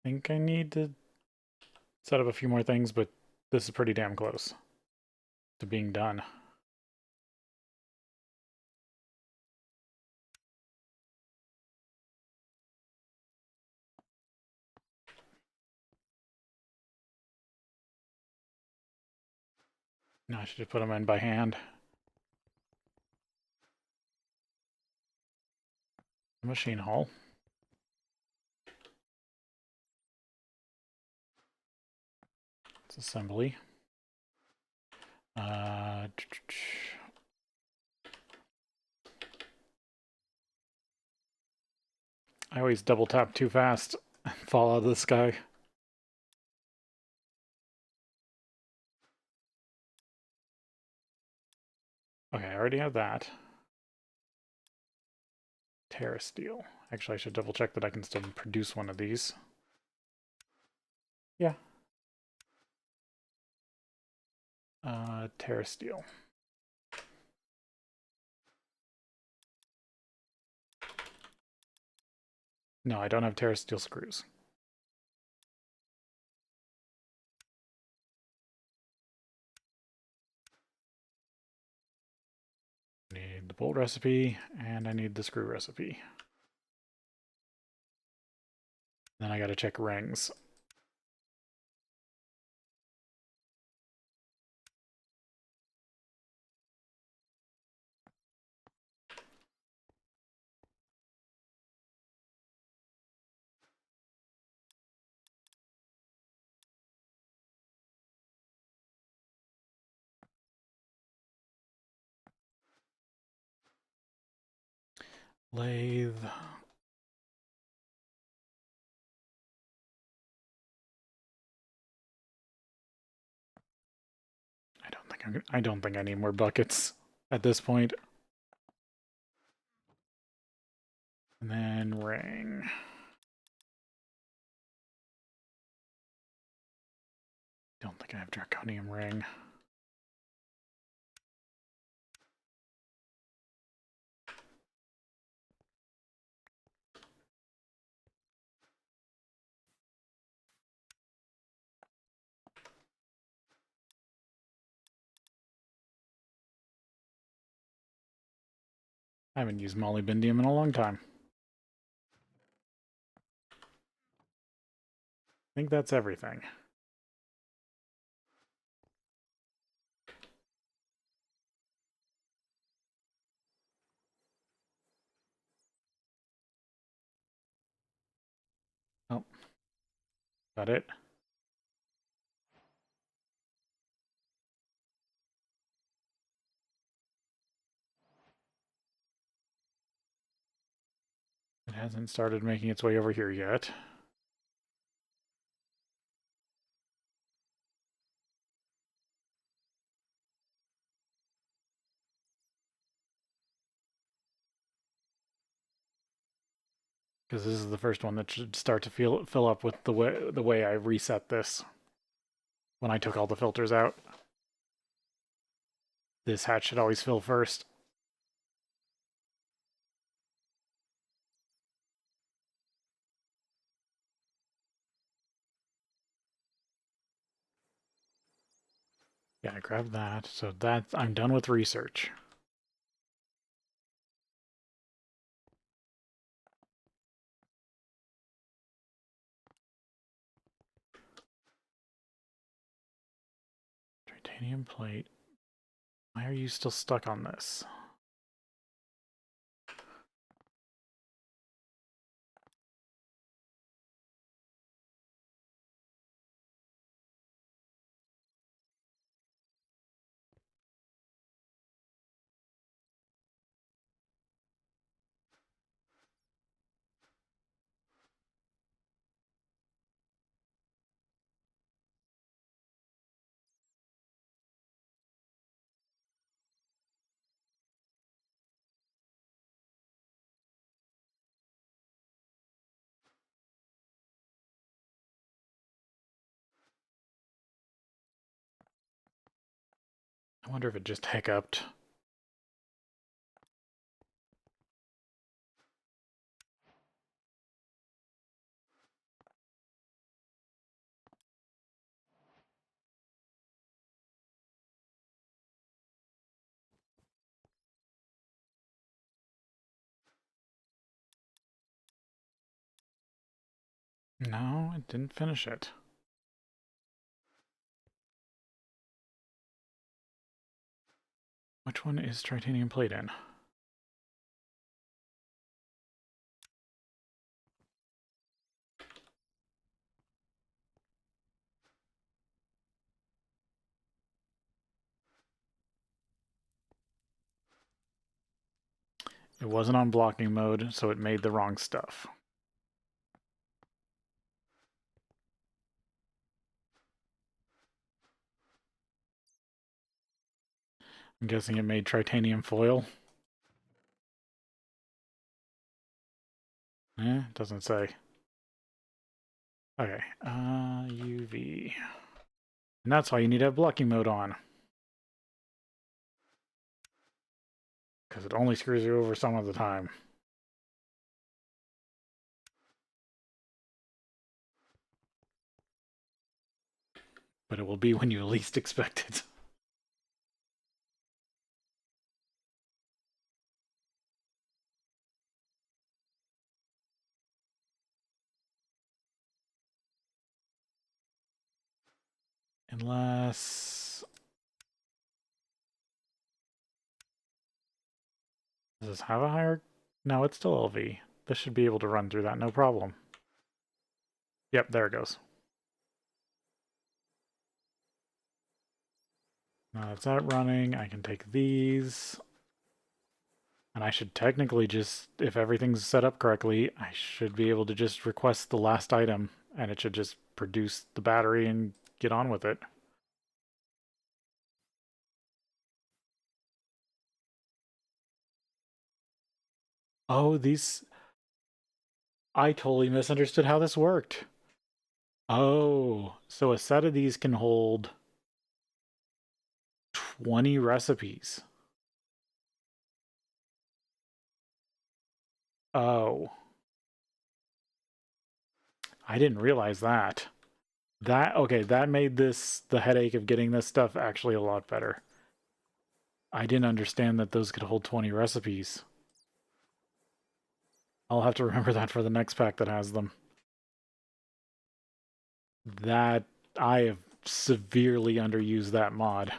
I think I need to set up a few more things, but this is pretty damn close to being done. Now I should just put them in by hand. Machine hull. It's assembly. I always double tap too fast and fall out of the sky. Okay, I already have that. Terra steel. Actually, I should double check that I can still produce one of these. Yeah. Terra steel. No, I don't have Terra steel screws. I need the bolt recipe, and I need the screw recipe. Then I gotta check rings. Lathe. I don't think I need more buckets at this point. And then ring. Don't think I have draconium ring. I haven't used molybdendium in a long time. I think that's everything. Oh, got it. It hasn't started making its way over here yet. Because this is the first one that should start to fill up with the way I reset this when I took all the filters out. This hatch should always fill first. Yeah, I grabbed that. So I'm done with research. Titanium plate. Why are you still stuck on this? I wonder if it just hiccuped. No, it didn't finish it. Which one is titanium plate in? It wasn't on blocking mode, so it made the wrong stuff. I'm guessing it made titanium foil. Doesn't say. Okay, UV. And that's why you need to have blocking mode on. Because it only screws you over some of the time. But it will be when you least expect it. Unless... Does this have a higher... No, it's still LV. This should be able to run through that, no problem. Yep, there it goes. Now that's that running. I can take these. And I should technically just, if everything's set up correctly, I should be able to just request the last item, and it should just produce the battery and get on with it. Oh, these... I totally misunderstood how this worked. Oh, so a set of these can hold 20 recipes. Oh. I didn't realize that. Okay, that made this, the headache of getting this stuff actually a lot better. I didn't understand that those could hold 20 recipes. I'll have to remember that for the next pack that has them. That, I have severely underused that mod.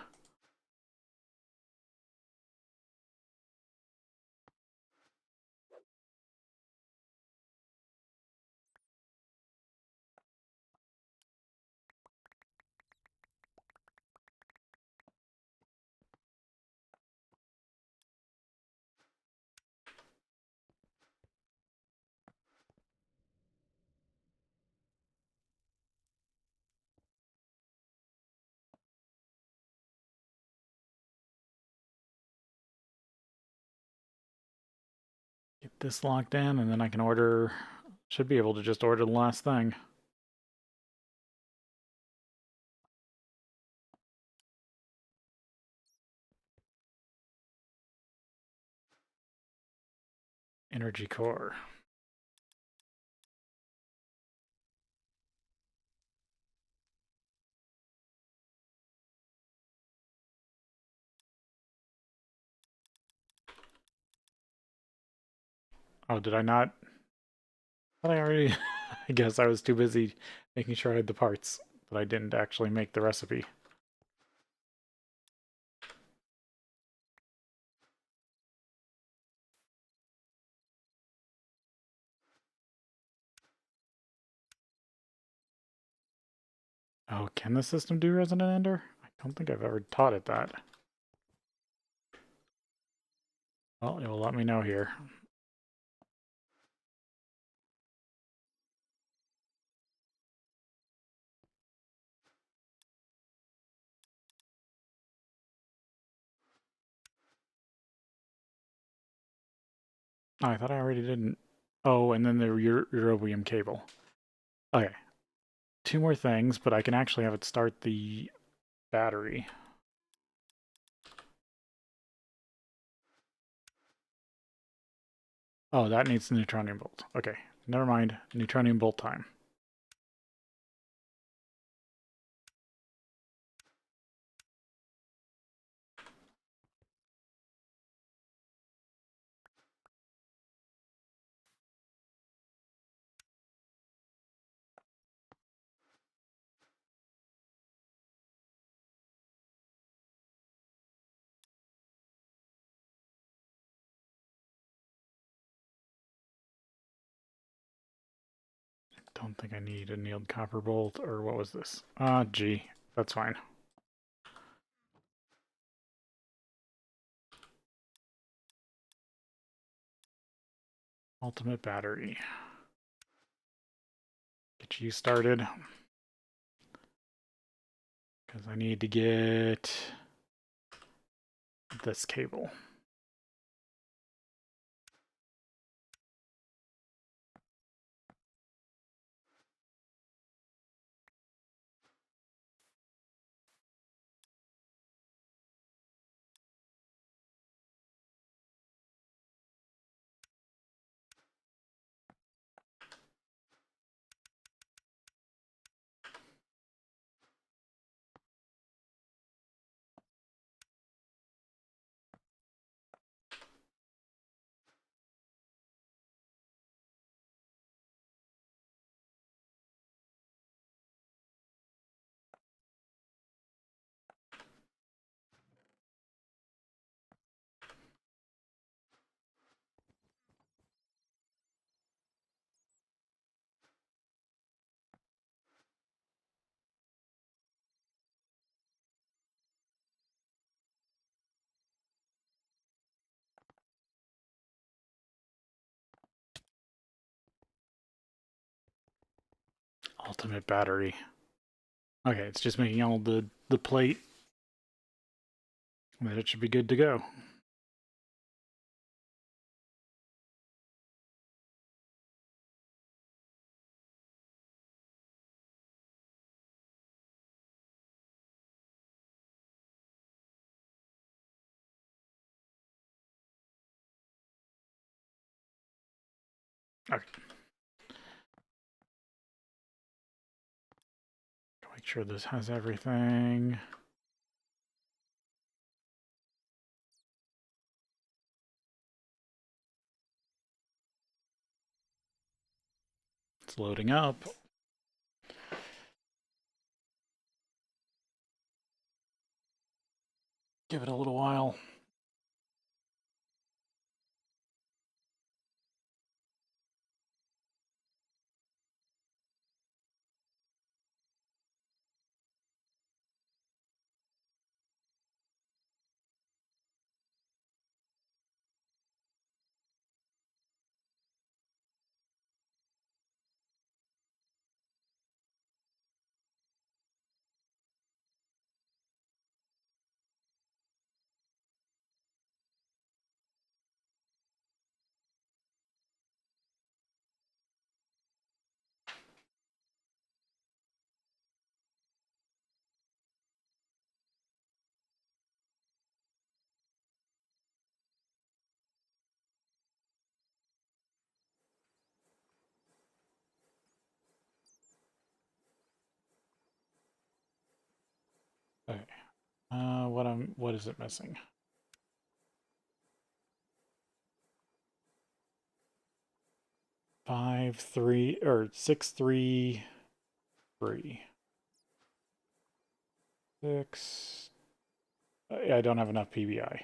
Get this locked in, and then I can order... Should be able to just order the last thing. Energy core. Oh, did I not? I thought I already... I guess I was too busy making sure I had the parts, but I didn't actually make the recipe. Oh, can the system do Resonant Ender? I don't think I've ever taught it that. Well, it will let me know here. Oh, I thought I already didn't. Oh, and then the Eurobium cable. Okay. Two more things, but I can actually have it start the battery. Oh, that needs the neutronium bolt. Okay, never mind. Neutronium bolt time. Don't think I need a annealed copper bolt, or what was this? G. That's fine. Ultimate battery. Get you started. Because I need to get this cable. Ultimate battery. Okay, it's just making all the plate. But it should be good to go. Okay. Make sure this has everything. It's loading up. Give it a little while. Okay. What is it missing? 5, 3, or 6, 3, 3. 6. I don't have enough PBI.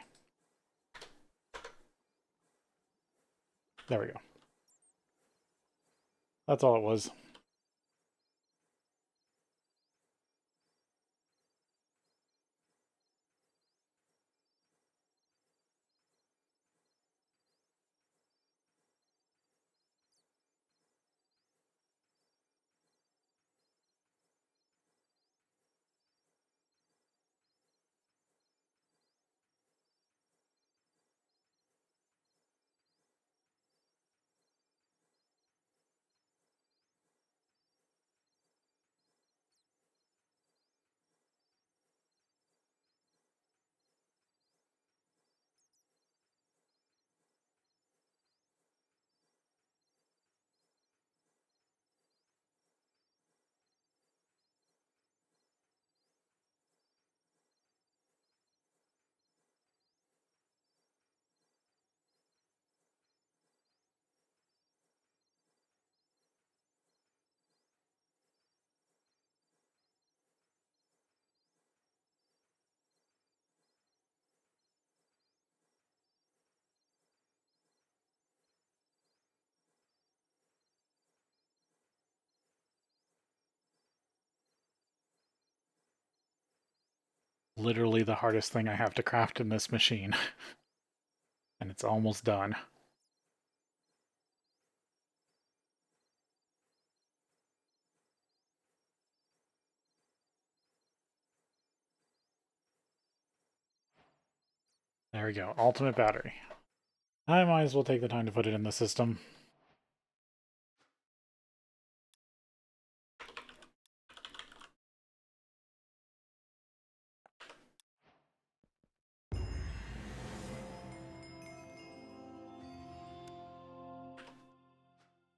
There we go. That's all it was. Literally the hardest thing I have to craft in this machine. And it's almost done. There we go. Ultimate battery. I might as well take the time to put it in the system.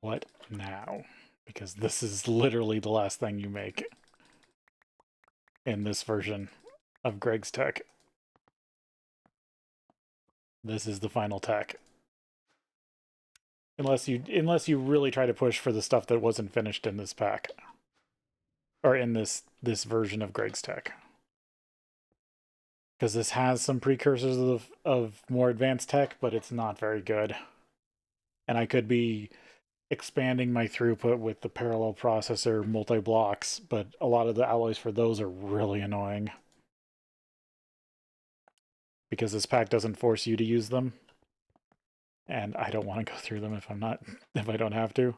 What now? Because this is literally the last thing you make in this version of Greg's tech. This is the final tech. Unless you really try to push for the stuff that wasn't finished in this pack. Or in this version of Greg's tech. Because this has some precursors of more advanced tech, but it's not very good. And I could be expanding my throughput with the parallel processor multi-blocks, but a lot of the alloys for those are really annoying. Because this pack doesn't force you to use them. And I don't want to go through them if I don't have to.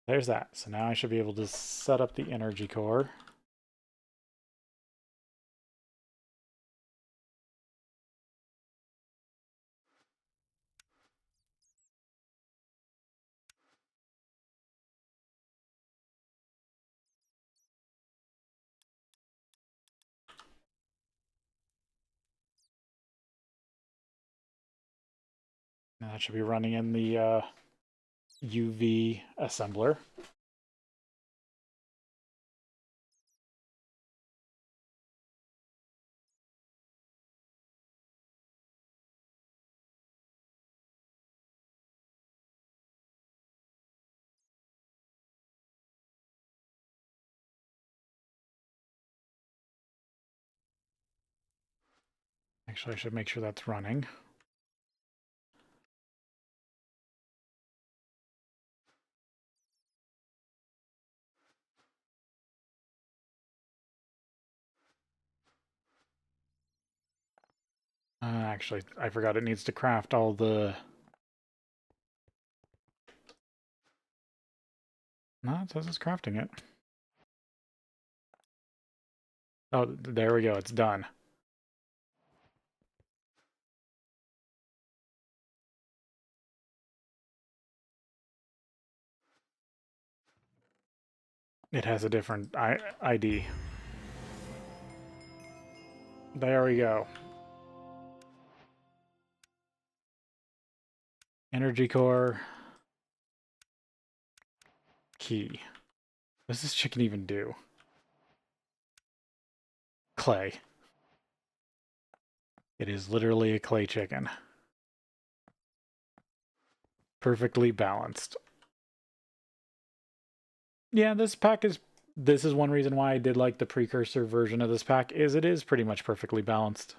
There's that. So now I should be able to set up the energy core. Now that should be running in the UV assembler. Actually, I should make sure that's running. Actually, I forgot it needs to craft all the... No, it says it's crafting it. Oh, there we go. It's done. It has a different ID. There we go. Energy core. Key. What does this chicken even do? Clay. It is literally a clay chicken. Perfectly balanced. Yeah, this pack is... This is one reason why I did like the precursor version of this pack, is it is pretty much perfectly balanced.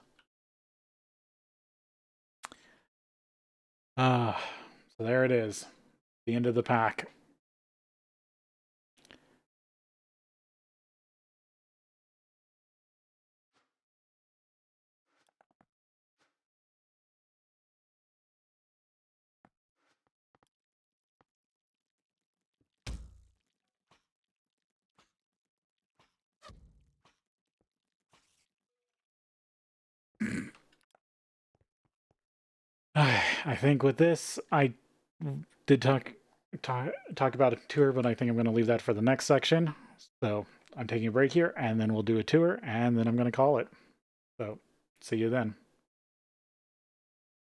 So there it is. The end of the pack. I think with this, I did talk about a tour, but I think I'm going to leave that for the next section. So I'm taking a break here, and then we'll do a tour, and then I'm going to call it. So see you then.